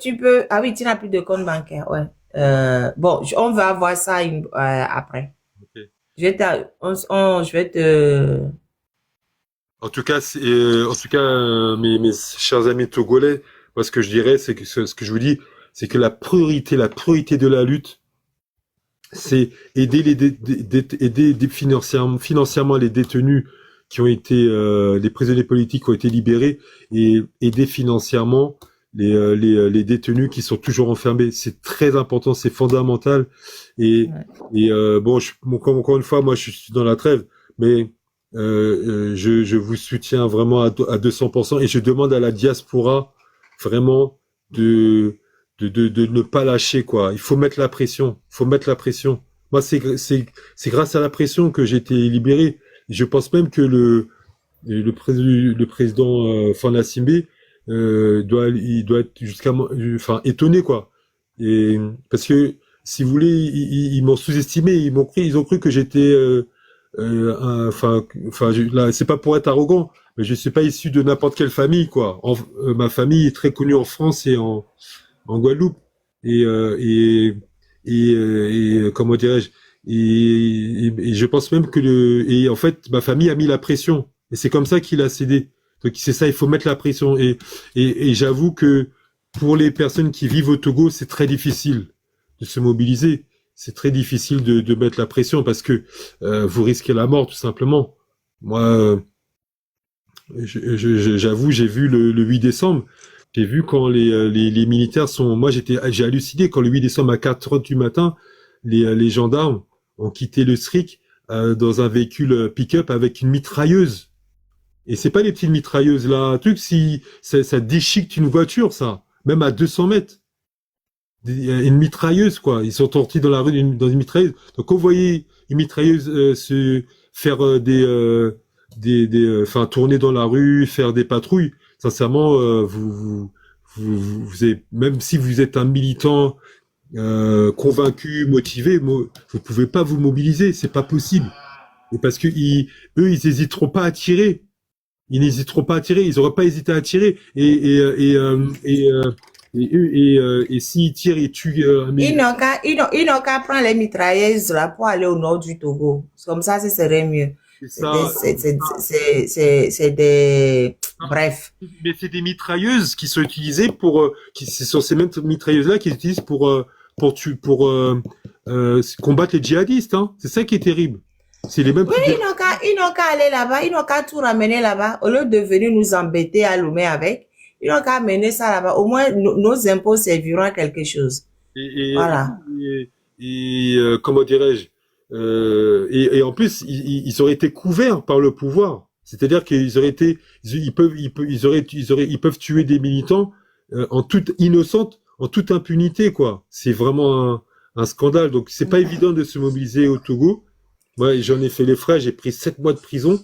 Tu peux, ah oui, tu n'as plus de compte bancaire, ouais. Bon, on va voir ça après. Ok. Je vais te, En tout cas, mes chers amis togolais, moi, ce que je dirais, c'est que ce que je vous dis, c'est que la priorité de la lutte, c'est aider aider financièrement les détenus qui ont été, les prisonniers politiques qui ont été libérés et aider financièrement les détenus qui sont toujours enfermés. C'est très important, c'est fondamental. Et, ouais. bon, encore une fois, moi, je suis dans la trêve, mais je vous soutiens vraiment à 200% et je demande à la diaspora vraiment de ne pas lâcher, quoi. Il faut mettre la pression. Il faut mettre la pression. Moi, c'est grâce à la pression que j'ai été libéré. Je pense même que le président Fana Simbe il doit être enfin étonné, quoi. Et parce que si vous voulez, ils m'ont sous-estimé, ils ont cru que j'étais là, c'est pas pour être arrogant, mais je suis pas issu de n'importe quelle famille, quoi. Ma famille est très connue en France et en Guadeloupe et comment dirais-je et je pense même que et en fait ma famille a mis la pression et c'est comme ça qu'il a cédé. Donc c'est ça, il faut mettre la pression et j'avoue que pour les personnes qui vivent au Togo, c'est très difficile de se mobiliser. C'est très difficile de mettre la pression parce que vous risquez la mort tout simplement. Moi, j'avoue, j'ai vu le 8 décembre. J'ai vu quand les militaires sont. Moi, j'ai halluciné quand le 8 décembre à 4 heures du matin, les gendarmes ont quitté le SRIC dans un véhicule pick-up avec une mitrailleuse. Et c'est pas les petites mitrailleuses là, un truc si ça déchiquette une voiture, ça, même à 200 mètres. Une mitrailleuse, quoi. Ils sont sortis dans la rue dans une mitrailleuse. Donc, quand vous voyez une mitrailleuse se faire enfin tourner dans la rue, faire des patrouilles, sincèrement, vous avez, même si vous êtes un militant convaincu, motivé, vous pouvez pas vous mobiliser, c'est pas possible. Et parce que eux, ils hésiteront pas à tirer. Ils n'hésiteront pas à tirer. Ils auraient pas hésité à tirer. Et s'ils tirent, ils tuent. Ils n'ont qu'à prendre les mitrailleuses là pour aller au nord du Togo. Comme ça, ce serait mieux. C'est des, bref. Mais c'est des mitrailleuses qui sont utilisées ce sont ces mêmes mitrailleuses-là qu'ils utilisent pour combattre les djihadistes, hein. C'est ça qui est terrible. C'est les mêmes. Oui, ils n'ont qu'à aller là-bas, ils n'ont qu'à tout ramener là-bas. Au lieu de venir nous embêter à Lomé avec, ils n'ont qu'à amener ça là-bas. Au moins, nos impôts serviront à quelque chose. Voilà. Comment dirais-je? Et en plus, ils auraient été couverts par le pouvoir. C'est-à-dire qu'ils auraient été, ils peuvent tuer des militants en toute innocente, en toute impunité, quoi. C'est vraiment un scandale. Donc, c'est pas évident de se mobiliser au Togo. Moi, j'en ai fait les frais. J'ai pris 7 mois de prison.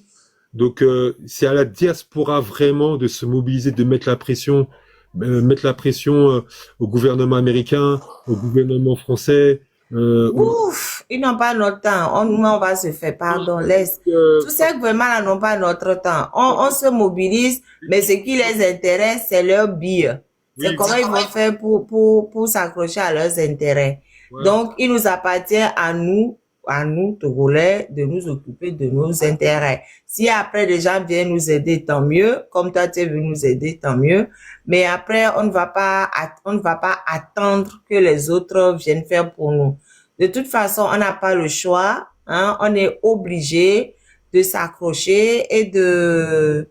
Donc, c'est à la diaspora vraiment de se mobiliser, de mettre la pression au gouvernement américain, au gouvernement français, On- Ouf, ils n'ont pas notre temps. On va se faire, pardon, laisse. Tous ces gouvernements-là n'ont pas notre temps. On se mobilise, mais ce qui les intéresse, c'est leur bille. C'est oui, comment ils vont faire pour s'accrocher à leurs intérêts. ouais. Donc, il nous appartient à nous, Togolais, de nous occuper de nos intérêts. Si après les gens viennent nous aider, tant mieux. Comme toi, tu es venu nous aider, tant mieux. Mais après, on ne va pas attendre que les autres viennent faire pour nous. De toute façon, on n'a pas le choix, hein. On est obligé de s'accrocher et de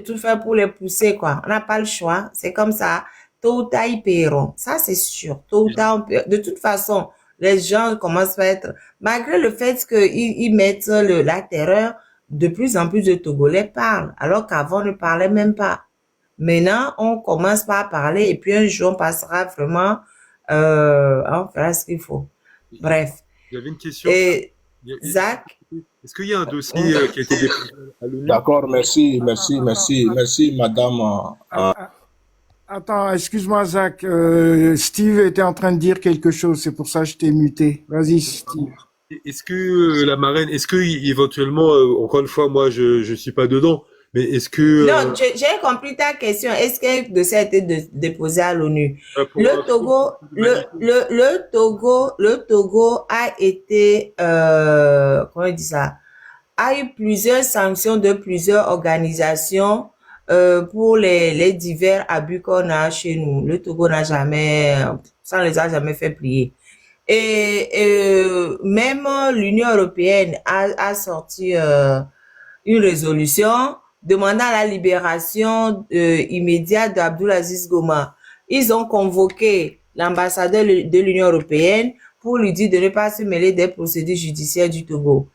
tout faire pour les pousser, quoi. On n'a pas le choix. C'est comme ça. Tôt ou tard, ils paieront. Ça, c'est sûr. Tôt ou tard, de toute façon, les gens commencent à être, malgré le fait qu'ils mettent la terreur, de plus en plus de Togolais parlent, alors qu'avant, on ne parlait même pas. Maintenant, on commence par parler et puis un jour, on passera vraiment, on fera ce qu'il faut. Bref. J'avais une question. Et Il y a- Zach, Est-ce qu'il y a un dossier qui a été déposé à l'ONU? D'accord, merci, madame. Attends, excuse-moi, Zach. Steve était en train de dire quelque chose, c'est pour ça que je t'ai muté. Vas-y, Steve. Est-ce que la marraine, est-ce que éventuellement, encore une fois, moi, je suis pas dedans, mais est-ce que non, j'ai compris ta question. Est-ce qu'un dossier a été déposé à l'ONU? pour Le Togo, le Togo a été, comment on dit ça? A eu plusieurs sanctions de plusieurs organisations pour les divers abus qu'on a chez nous. Le Togo n'a jamais, ça ne les a jamais fait plier. Et même l'Union européenne a sorti une résolution demandant la libération immédiate d'Abdulaziz Goma. Ils ont convoqué l'ambassadeur de l'Union européenne pour lui dire de ne pas se mêler des procédures judiciaires du Togo.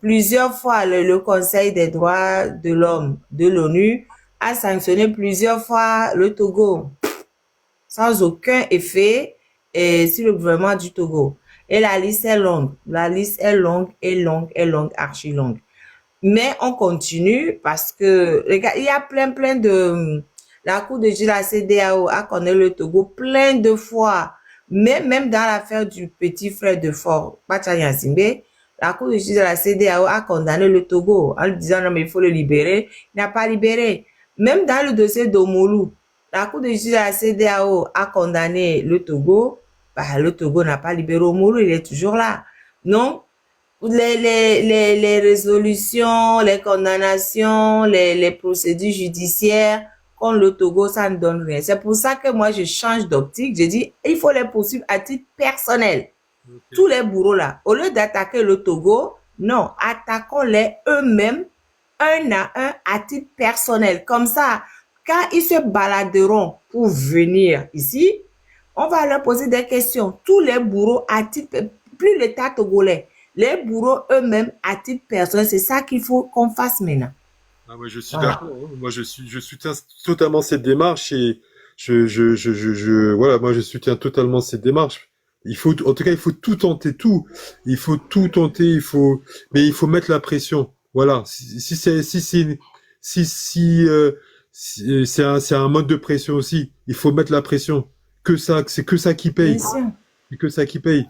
Plusieurs fois, le Conseil des droits de l'homme de l'ONU a sanctionné plusieurs fois le Togo sans aucun effet sur le gouvernement du Togo. Et la liste est longue. La liste est longue, archi longue. Mais on continue parce que, regarde, il y a plein de, la Cour de justice de la CEDEAO a condamné le Togo plein de fois. Mais même dans l'affaire du petit frère de Fort, Bachaya Zimbe, la Cour de justice de la CEDEAO a condamné le Togo en lui disant non mais il faut le libérer. Il n'a pas libéré. Même dans le dossier d'Omolu, la Cour de justice de la CEDEAO a condamné le Togo. Bah, le Togo n'a pas libéré Omolu, il est toujours là. Non? Les résolutions, les condamnations, les procédures judiciaires contre le Togo, ça ne donne rien. C'est pour ça que moi, je change d'optique. Je dis, il faut les poursuivre à titre personnel. Ok. Tous les bourreaux là, au lieu d'attaquer le Togo, non, attaquons-les eux-mêmes, un à un, à titre personnel. Comme ça, quand ils se baladeront pour venir ici, on va leur poser des questions. Tous les bourreaux à titre, plus l'État togolais, les bourreaux eux-mêmes à titre personnel, c'est ça qu'il faut qu'on fasse maintenant. Ah, moi, je suis Voilà. d'accord, hein. Moi, je soutiens totalement cette démarche et voilà, moi, je soutiens totalement cette démarche. En tout cas, il faut tout tenter, tout. Il faut tout tenter, mais il faut mettre la pression. Voilà. Si c'est un mode de pression aussi, il faut mettre la pression. C'est que ça qui paye. Bien sûr. C'est que ça qui paye.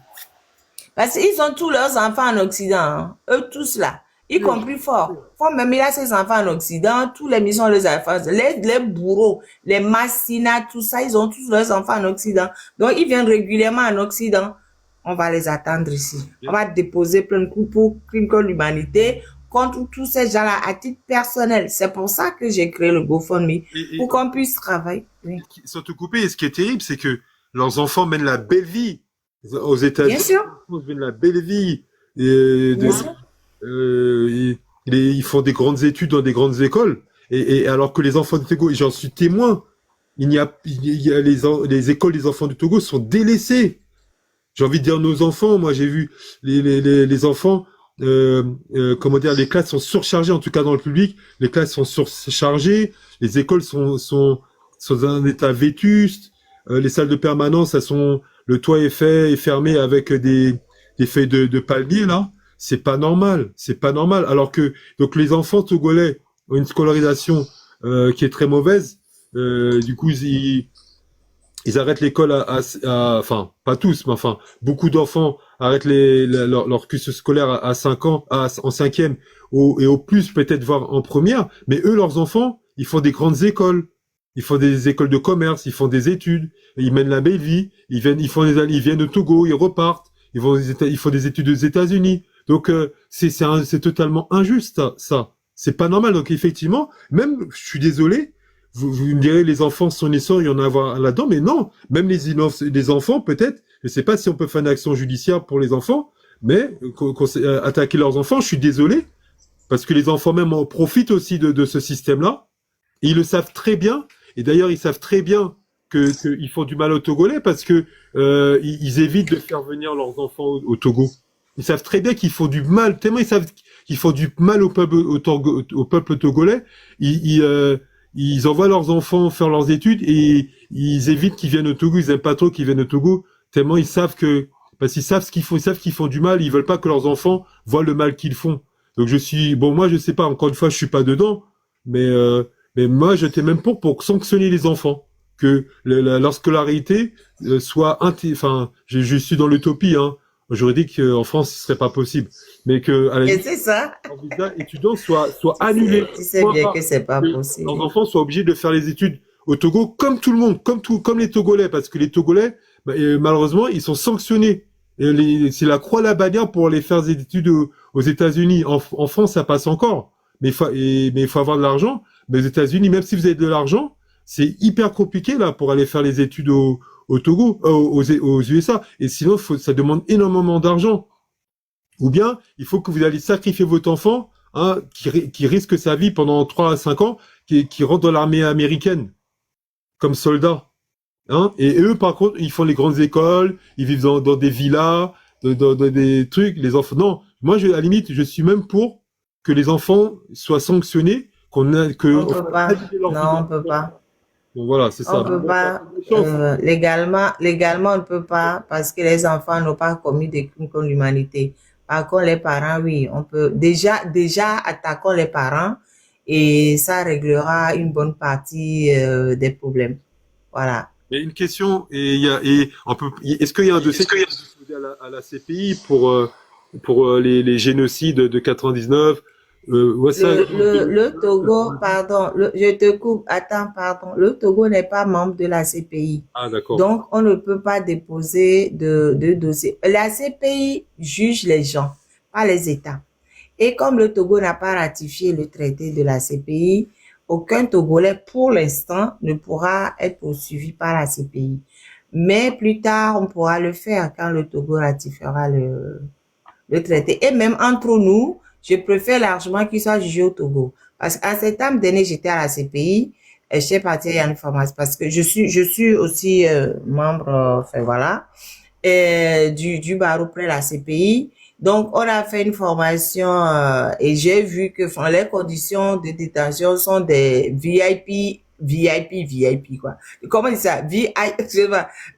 Parce qu'ils ont tous leurs enfants en Occident, hein. Eux tous là, y compris Fort. Fort même il a ses enfants en Occident, tous les missions, les enfants, les bourreaux, les Massina, tout ça, ils ont tous leurs enfants en Occident. Donc ils viennent régulièrement en Occident. On va les attendre ici. On va déposer plein de coups pour crime contre l'humanité contre tous ces gens-là à titre personnel. C'est pour ça que j'ai créé le GoFundMe, pour qu'on puisse travailler. Oui. Sans te couper, et ce qui est terrible, c'est que leurs enfants mènent la belle vie. Aux États-Unis, Bien sûr. ils mènent la belle vie. Ils font des grandes études dans des grandes écoles. Et alors que les enfants du Togo, et j'en suis témoin, il y a les écoles des enfants du Togo sont délaissées. J'ai envie de dire nos enfants. Moi, j'ai vu les enfants, comment dire, les classes sont surchargées, en tout cas dans le public. Les classes sont surchargées. Les écoles sont dans un état vétuste. Les salles de permanence, le toit est fermé avec des feuilles de palmier, là. C'est pas normal. Alors que, donc, les enfants togolais ont une scolarisation, qui est très mauvaise. Du coup, ils arrêtent l'école enfin, pas tous, mais enfin, beaucoup d'enfants arrêtent leur cursus scolaire à 5 ans, en cinquième, et au plus peut-être voire en première, mais eux, leurs enfants, ils font des grandes écoles. Ils font des écoles de commerce, ils font des études, ils mènent la belle vie, ils viennent au Togo, ils repartent, ils font des études aux États-Unis. Donc, c'est totalement injuste, ça. C'est pas normal. Donc, effectivement, même, je suis désolé, vous me direz, les enfants sont naissants, il y en a avoir là-dedans, mais non, même les enfants, peut-être, je sais pas si on peut faire une action judiciaire pour les enfants, mais attaquer leurs enfants, je suis désolé, parce que les enfants même en profitent aussi de ce système-là. Et ils le savent très bien. Et d'ailleurs, ils savent très bien qu'ils font du mal aux Togolais parce que ils évitent de faire venir leurs enfants au Togo. Ils savent très bien qu'ils font du mal, tellement ils savent qu'ils font du mal au peuple togolais. Ils envoient leurs enfants faire leurs études et ils évitent qu'ils viennent au Togo. Ils aiment pas trop qu'ils viennent au Togo, tellement ils savent parce qu'ils savent ce qu'ils font, ils savent qu'ils font du mal. Ils veulent pas que leurs enfants voient le mal qu'ils font. Donc moi je sais pas. Encore une fois, je suis pas dedans, mais moi, j'étais même pour sanctionner les enfants, que leur scolarité soit enfin, je suis dans l'utopie, hein. J'aurais dit qu'en France, ce serait pas possible, mais que à la Et limite, c'est ça. leur visa étudiant soit annulé. Tu sais bien que c'est pas Que possible. leurs enfants soient obligés de faire les études au Togo comme tout le monde, comme les Togolais, parce que les Togolais, malheureusement, ils sont sanctionnés. C'est la croix à la bannière pour aller faire des études aux États-Unis. En France, ça passe encore, mais il faut avoir de l'argent. Mais aux États-Unis, même si vous avez de l'argent, c'est hyper compliqué là pour aller faire les études au Togo, aux USA. Et sinon, ça demande énormément d'argent. Ou bien, il faut que vous allez sacrifier votre enfant, hein, qui risque sa vie pendant 3 à 5 ans, qui rentre dans l'armée américaine comme soldat. Hein. Et eux, par contre, ils font les grandes écoles, ils vivent dans des villas, dans des trucs. Les enfants, non. Moi, à la limite, je suis même pour que les enfants soient sanctionnés. On peut pas. Non, on peut pas. Donc voilà, c'est ça. On peut pas. Légalement, on ne peut pas parce que les enfants n'ont pas commis des crimes contre l'humanité. Par contre, les parents, oui, on peut. Déjà, attaquons les parents et ça réglera une bonne partie des problèmes. Voilà. Il y a une question est-ce qu'il y a un dossier à la CPI pour les génocides de 99? Le Togo, pardon, je te coupe, attends, pardon. Le Togo n'est pas membre de la CPI. Ah, d'accord. Donc, on ne peut pas déposer de dossier. La CPI juge les gens, pas les États. Et comme le Togo n'a pas ratifié le traité de la CPI, aucun Togolais, pour l'instant, ne pourra être poursuivi par la CPI. Mais plus tard, on pourra le faire quand le Togo ratifiera le traité. Et même entre nous, je préfère largement qu'il soit jugé au Togo. Parce qu'en septembre dernier, j'étais à la CPI, et j'étais partie à une formation parce que je suis aussi membre, enfin voilà, du barreau près la CPI. Donc, on a fait une formation et j'ai vu que les conditions de détention sont des VIP, quoi. Comment dire ça?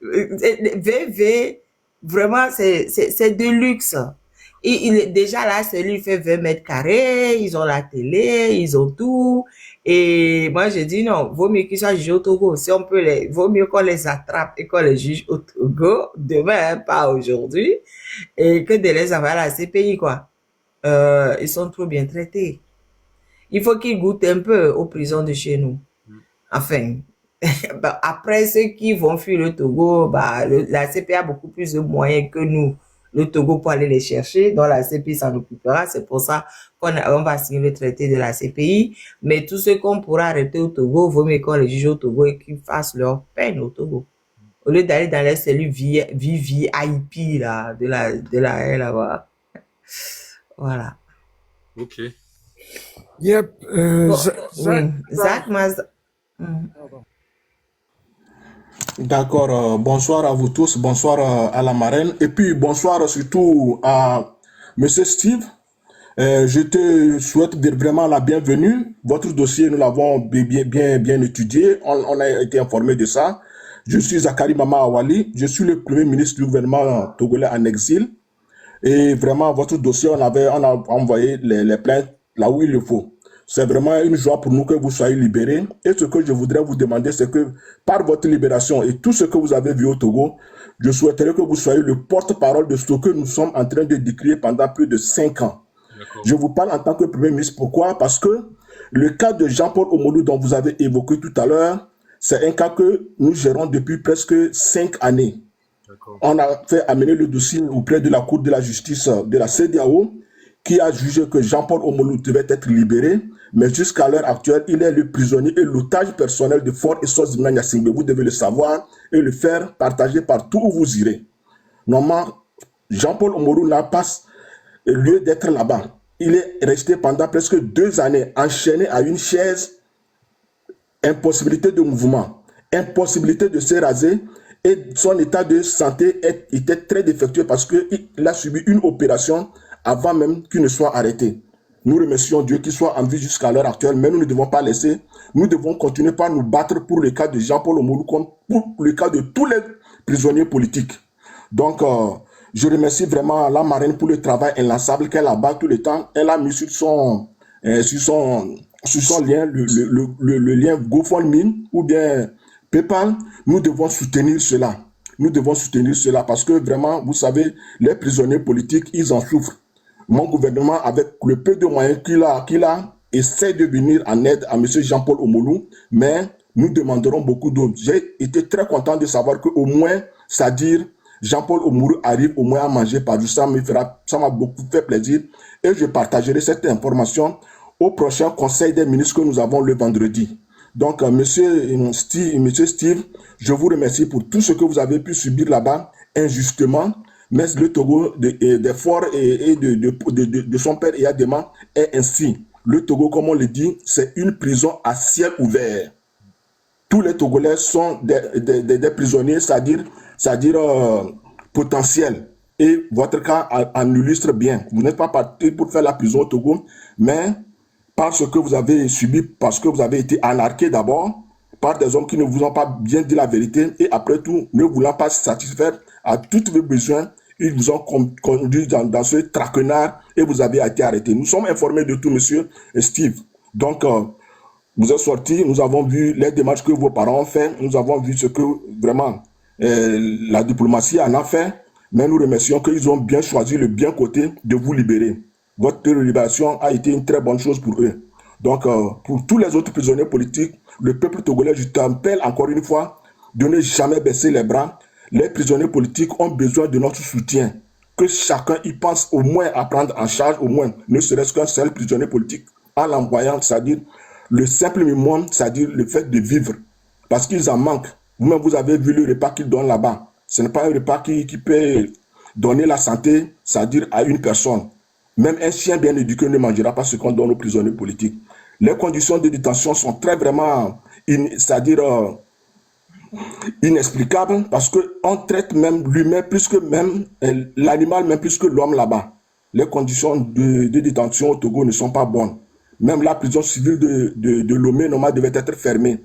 VV, vraiment, c'est de luxe. Et déjà là, celui fait 20 mètres carrés, ils ont la télé, ils ont tout. Et moi, je dis non, vaut mieux qu'ils soient jugés au Togo. Si on peut vaut mieux qu'on les attrape et qu'on les juge au Togo, demain, hein, pas aujourd'hui, et que de les envoyer à la CPI, quoi. Ils sont trop bien traités. Il faut qu'ils goûtent un peu aux prisons de chez nous. Enfin, après ceux qui vont fuir le Togo, la CPI a beaucoup plus de moyens que nous. Le Togo pour aller les chercher, donc la CPI s'en occupera. C'est pour ça qu'on va signer le traité de la CPI. Mais tout ce qu'on pourra arrêter au Togo, vaut mieux qu'on les juge au Togo et qu'ils fassent leur peine au Togo. Au lieu d'aller dans les cellules VIP là, de la là-bas. Voilà. Ok. Yep. Zach D'accord, bonsoir à vous tous, bonsoir à la marraine, et puis bonsoir surtout à Monsieur Steve. Je te souhaite vraiment la bienvenue. Votre dossier, nous l'avons bien étudié, on a été informé de ça. Je suis Zakari Mama Awali, je suis le premier ministre du gouvernement togolais en exil. Et vraiment, votre dossier, on a envoyé les plaintes là où il le faut. C'est vraiment une joie pour nous que vous soyez libérés. Et ce que je voudrais vous demander, c'est que par votre libération et tout ce que vous avez vu au Togo, je souhaiterais que vous soyez le porte-parole de ce que nous sommes en train de décrire pendant plus de 5 ans. Je vous parle en tant que Premier ministre. Pourquoi? Parce que le cas de Jean-Paul Omolou dont vous avez évoqué tout à l'heure, c'est un cas que nous gérons depuis presque 5 années. On a fait amener le dossier auprès de la Cour de la justice de la CEDEAO qui a jugé que Jean-Paul Omolou devait être libéré, mais jusqu'à l'heure actuelle, il est le prisonnier et l'otage personnel de Fort Essos-Dina Gnassingbé. Vous devez le savoir et le faire partager partout où vous irez. Normalement, Jean-Paul Omolou n'a pas lieu d'être là-bas. Il est resté pendant presque 2 années enchaîné à une chaise, impossibilité de mouvement, impossibilité de se raser, et son état de santé était très défectueux parce qu'il a subi une opération avant même qu'il ne soit arrêté. Nous remercions Dieu qu'il soit en vie jusqu'à l'heure actuelle, mais nous ne devons pas laisser. Nous devons continuer par nous battre pour le cas de Jean-Paul Omolou comme pour le cas de tous les prisonniers politiques. Donc, je remercie vraiment la marraine pour le travail inlassable qu'elle abat tout le temps. Elle a mis sur son lien, le lien GoFundMe ou bien PayPal. Nous devons soutenir cela. Nous devons soutenir cela parce que vraiment, vous savez, les prisonniers politiques, ils en souffrent. Mon gouvernement, avec le peu de moyens qu'il a, essaie de venir en aide à M. Jean-Paul Omolou, mais nous demanderons beaucoup d'autres. J'ai été très content de savoir qu'au moins, c'est-à-dire, Jean-Paul Omolou arrive au moins à manger par jour. Ça m'a beaucoup fait plaisir et je partagerai cette information au prochain conseil des ministres que nous avons le vendredi. Donc, monsieur Steve, je vous remercie pour tout ce que vous avez pu subir là-bas injustement. Mais le Togo des forts et de son père Eyadema est ainsi. Le Togo, comme on le dit, c'est une prison à ciel ouvert. Tous les Togolais sont des prisonniers, c'est-à-dire potentiels. Et votre cas en illustre bien. Vous n'êtes pas parti pour faire la prison au Togo, mais parce que vous avez subi, parce que vous avez été anarqué d'abord, par des hommes qui ne vous ont pas bien dit la vérité, et après tout, ne voulant pas satisfaire à tous vos besoins, ils vous ont conduit dans ce traquenard et vous avez été arrêté. Nous sommes informés de tout, monsieur Steve. Donc, vous êtes sortis, nous avons vu les démarches que vos parents ont fait, nous avons vu ce que vraiment la diplomatie en a fait, mais nous remercions qu'ils ont bien choisi le bien côté de vous libérer. Votre libération a été une très bonne chose pour eux. Donc, pour tous les autres prisonniers politiques, le peuple togolais, je t'appelle encore une fois de ne jamais baisser les bras. Les prisonniers politiques ont besoin de notre soutien. Que chacun y pense au moins à prendre en charge, au moins, ne serait-ce qu'un seul prisonnier politique, en l'envoyant, c'est-à-dire le simple minimum, c'est-à-dire le fait de vivre. Parce qu'ils en manquent. Vous-même, vous avez vu le repas qu'ils donnent là-bas. Ce n'est pas un repas qui peut donner la santé, c'est-à-dire à une personne. Même un chien bien éduqué ne mangera pas ce qu'on donne aux prisonniers politiques. Les conditions de détention sont très vraiment, c'est-à-dire inexplicables parce qu'on traite même l'humain plus que même l'animal, même plus que l'homme là-bas. Les conditions de détention au Togo ne sont pas bonnes. Même la prison civile de Lomé, normalement, devait être fermée.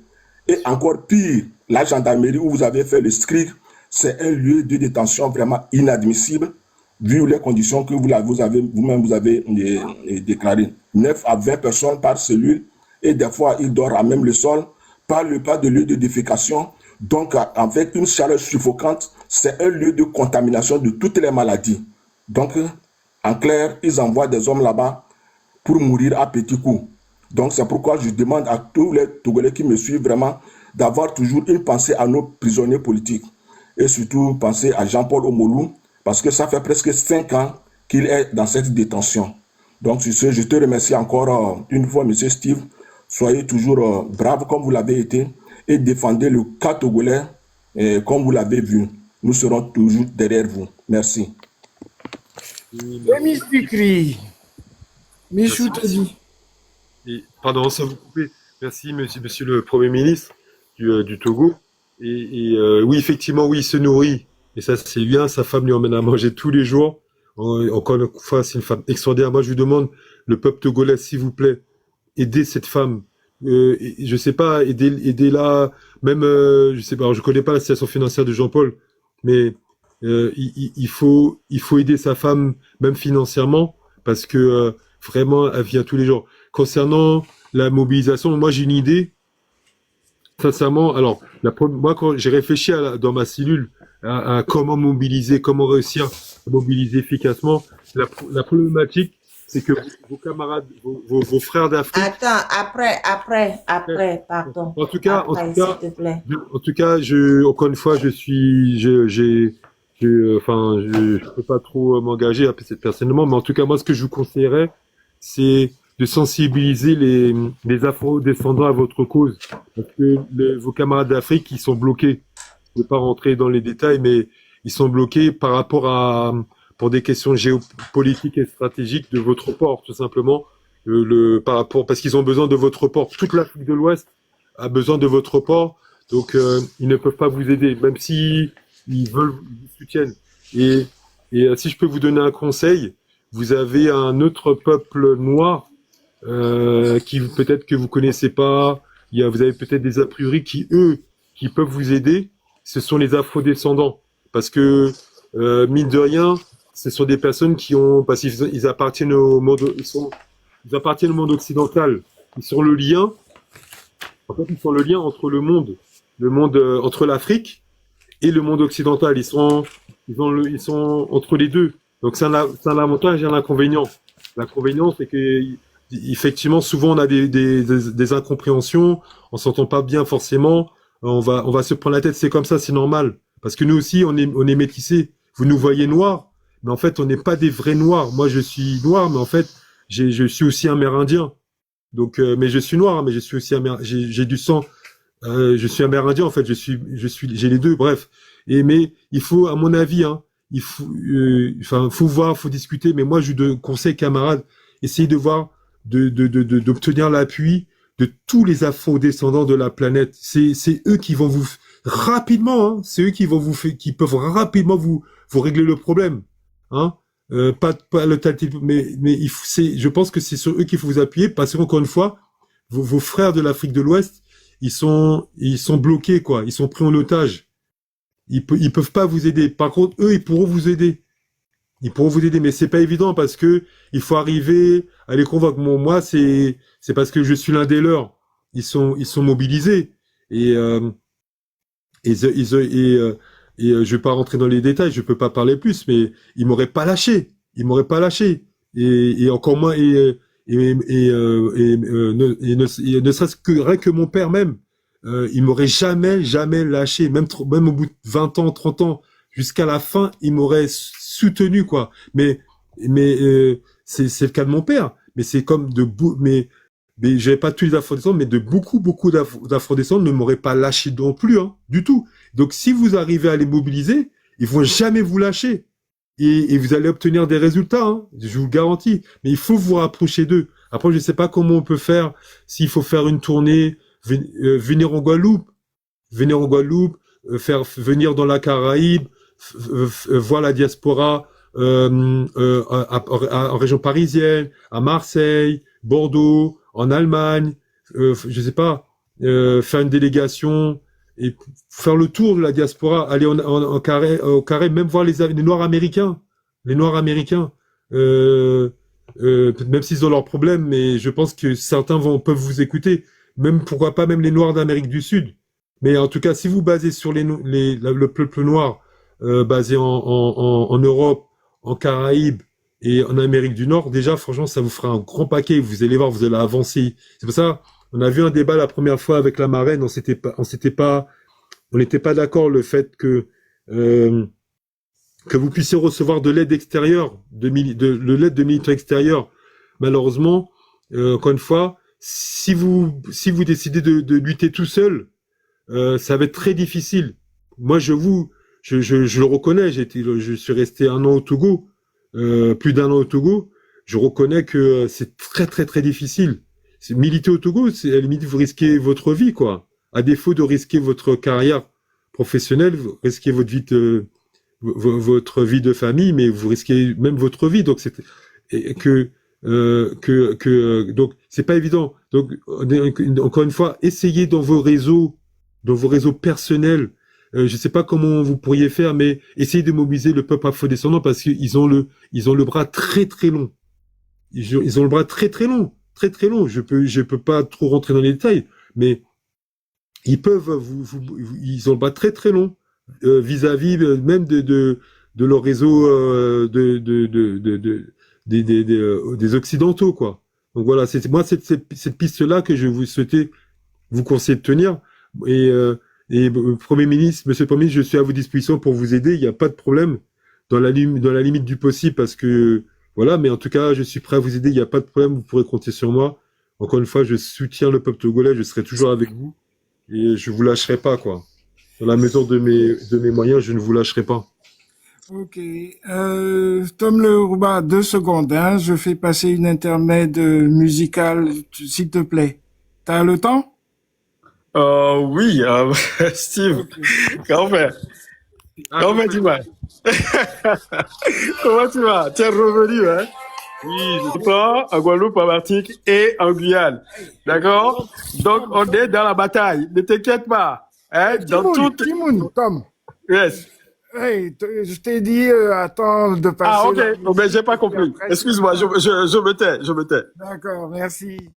Et encore pire, la gendarmerie où vous avez fait le SCRIC, c'est un lieu de détention vraiment inadmissible, vu les conditions que vous-même avez déclarées. 9 à 20 personnes par cellule, et des fois, ils dorment à même le sol, pas de lieu de défécation. Donc, avec une chaleur suffocante, c'est un lieu de contamination de toutes les maladies. Donc, en clair, ils envoient des hommes là-bas pour mourir à petits coups. Donc, c'est pourquoi je demande à tous les Togolais qui me suivent vraiment d'avoir toujours une pensée à nos prisonniers politiques. Et surtout, penser à Jean-Paul Omolou, parce que ça fait presque 5 ans qu'il est dans cette détention. Donc, sur ce, je te remercie encore une fois, monsieur Steve. Soyez toujours brave comme vous l'avez été et défendez le cas togolais comme vous l'avez vu. Nous serons toujours derrière vous. Merci. Demis Bikri. Michou te dit. Pardon, sans vous couper. Merci, monsieur le Premier ministre du Togo. Oui, effectivement, oui, il se nourrit. Et ça, c'est bien. Sa femme lui emmène à manger tous les jours. Encore une fois, c'est une femme extraordinaire. Moi, je lui demande, le peuple togolais, s'il vous plaît, aidez cette femme. Je sais pas, aidez-la. Même, je sais pas. Alors, je connais pas la situation financière de Jean-Paul, mais il faut aider sa femme, même financièrement, parce que vraiment, elle vient tous les jours. concernant la mobilisation, moi j'ai une idée. Sincèrement, alors, moi, quand j'ai réfléchi dans ma cellule à comment mobiliser, comment réussir à mobiliser efficacement, la problématique, c'est que vos camarades, vos frères d'Afrique. Attends, pardon. En tout cas, Après, s'il te plaît. en tout cas, encore une fois, je peux pas trop m'engager personnellement, mais en tout cas, moi, ce que je vous conseillerais, c'est de sensibiliser les afro-descendants à votre cause. Parce que vos camarades d'Afrique, ils sont bloqués. Je ne vais pas rentrer dans les détails, mais ils sont bloqués pour des questions géopolitiques et stratégiques de votre port, tout simplement. Parce qu'ils ont besoin de votre port. Toute l'Afrique de l'Ouest a besoin de votre port. Donc, ils ne peuvent pas vous aider, même si ils veulent, ils vous soutiennent. Et si je peux vous donner un conseil, vous avez un autre peuple noir qui peut-être que vous connaissez pas. Vous avez peut-être des a priori qui peuvent vous aider. Ce sont les afro-descendants, parce que mine de rien, ce sont des personnes parce qu'ils appartiennent au monde, ils appartiennent au monde occidental. Ils sont le lien. En fait, ils sont le lien entre le monde entre l'Afrique et le monde occidental. Ils sont entre les deux. Donc c'est un avantage et un inconvénient. L'inconvénient, c'est que effectivement, souvent on a des incompréhensions, on s'entend pas bien forcément, on va se prendre la tête, c'est comme ça, c'est normal. Parce que nous aussi, on est métissés. Vous nous voyez noirs, mais en fait, on n'est pas des vrais noirs. Moi, je suis noir, mais en fait, je suis aussi amérindien. Donc, mais je suis noir, mais je suis aussi j'ai du sang. Je suis amérindien, en fait. J'ai les deux. Bref. Mais il faut, à mon avis, hein, faut voir, faut discuter. Mais moi, je vous conseille, camarades, essayez de voir, d'obtenir l'appui de tous les afro-descendants de la planète. C'est eux qui vont vous rapidement, hein, c'est eux qui peuvent rapidement vous régler le problème, hein. Pas le mais je pense que c'est sur eux qu'il faut vous appuyer, parce qu'encore une fois, vos frères de l'Afrique de l'Ouest, ils sont bloqués, quoi. Ils sont pris en otage. Ils peuvent pas vous aider. Par contre, eux, ils pourront vous aider. Mais c'est pas évident, parce que il faut arriver à les convaincre. Moi, c'est parce que je suis l'un des leurs. Ils sont mobilisés. Je vais pas rentrer dans les détails, je peux pas parler plus, mais ils m'auraient pas lâché. Et encore moins, ne serait-ce que rien que mon père même, il m'aurait jamais lâché, même au bout de 20 ans, 30 ans, jusqu'à la fin, il m'aurait soutenu, quoi. Mais c'est le cas de mon père. Mais c'est comme mais j'avais pas tous les afro-descendants, mais de beaucoup d'afro-descendants ne m'auraient pas lâché non plus, hein, du tout. Donc, si vous arrivez à les mobiliser, ils vont jamais vous lâcher. Et vous allez obtenir des résultats, hein, je vous le garantis. Mais il faut vous rapprocher d'eux. Après, je sais pas comment on peut faire, s'il faut faire une tournée, venir en Guadeloupe, faire venir dans la Caraïbe, voir la diaspora en région parisienne, à Marseille, Bordeaux, en Allemagne, je sais pas, faire une délégation et faire le tour de la diaspora, aller au carré, même voir les Noirs américains, même s'ils ont leurs problèmes, mais je pense que certains peuvent vous écouter, même pourquoi pas même les Noirs d'Amérique du Sud. Mais en tout cas, si vous basez sur le peuple noir, basé en Europe, en Caraïbes et en Amérique du Nord, déjà, franchement, ça vous fera un grand paquet. Vous allez voir, vous allez avancer. C'est pour ça, on a vu un débat la première fois avec la marraine. On n'était pas d'accord le fait que vous puissiez recevoir de l'aide extérieure, de l'aide de militaires extérieurs. Malheureusement, encore une fois, si vous décidez de lutter tout seul, ça va être très difficile. Moi, je le reconnais. Je suis resté 1 an au Togo, plus d'1 an au Togo. Je reconnais que c'est très très très difficile. Militer au Togo, à la limite vous risquez votre vie, quoi. À défaut de risquer votre carrière professionnelle, vous risquez votre vie de famille, mais vous risquez même votre vie. Donc donc c'est pas évident. Donc encore une fois, essayez dans vos réseaux personnels. Je sais pas comment vous pourriez faire, mais essayez de mobiliser le peuple afro-descendant, parce qu'ils ont le bras très très long. Ils ont le bras très très long. très très long. Je peux pas trop rentrer dans les détails, mais ils peuvent ils ont le bras très très long vis-à-vis même de leur réseau des occidentaux, quoi. Donc voilà, c'est moi cette piste-là que je vous souhaitais vous conseiller de tenir. Et, Premier ministre, Monsieur le Premier ministre, je suis à vos dispositions pour vous aider. Il n'y a pas de problème dans la limite du possible, parce que voilà. Mais en tout cas, je suis prêt à vous aider. Il n'y a pas de problème. Vous pourrez compter sur moi. Encore une fois, je soutiens le peuple togolais. Je serai toujours avec vous et je vous lâcherai pas, quoi. Dans la mesure de mes moyens, je ne vous lâcherai pas. Ok. Tom Le Rouba, 2 secondes, hein. Je fais passer une intermède musicale, s'il te plaît. T'as le temps? Oui, Steve, Ok. comment tu vas? Comment tu vas? Tu es revenu, hein? Oui, en Guadeloupe, en Martinique et en Guyane. D'accord? Donc, on est dans la bataille. Ne t'inquiète pas. Hein? Dans toute... Timoun, Tom. Yes. Hey, je t'ai dit, attends de passer. Ah, ok. Oh, mais j'ai pas compris. Excuse-moi, je me tais. D'accord, merci.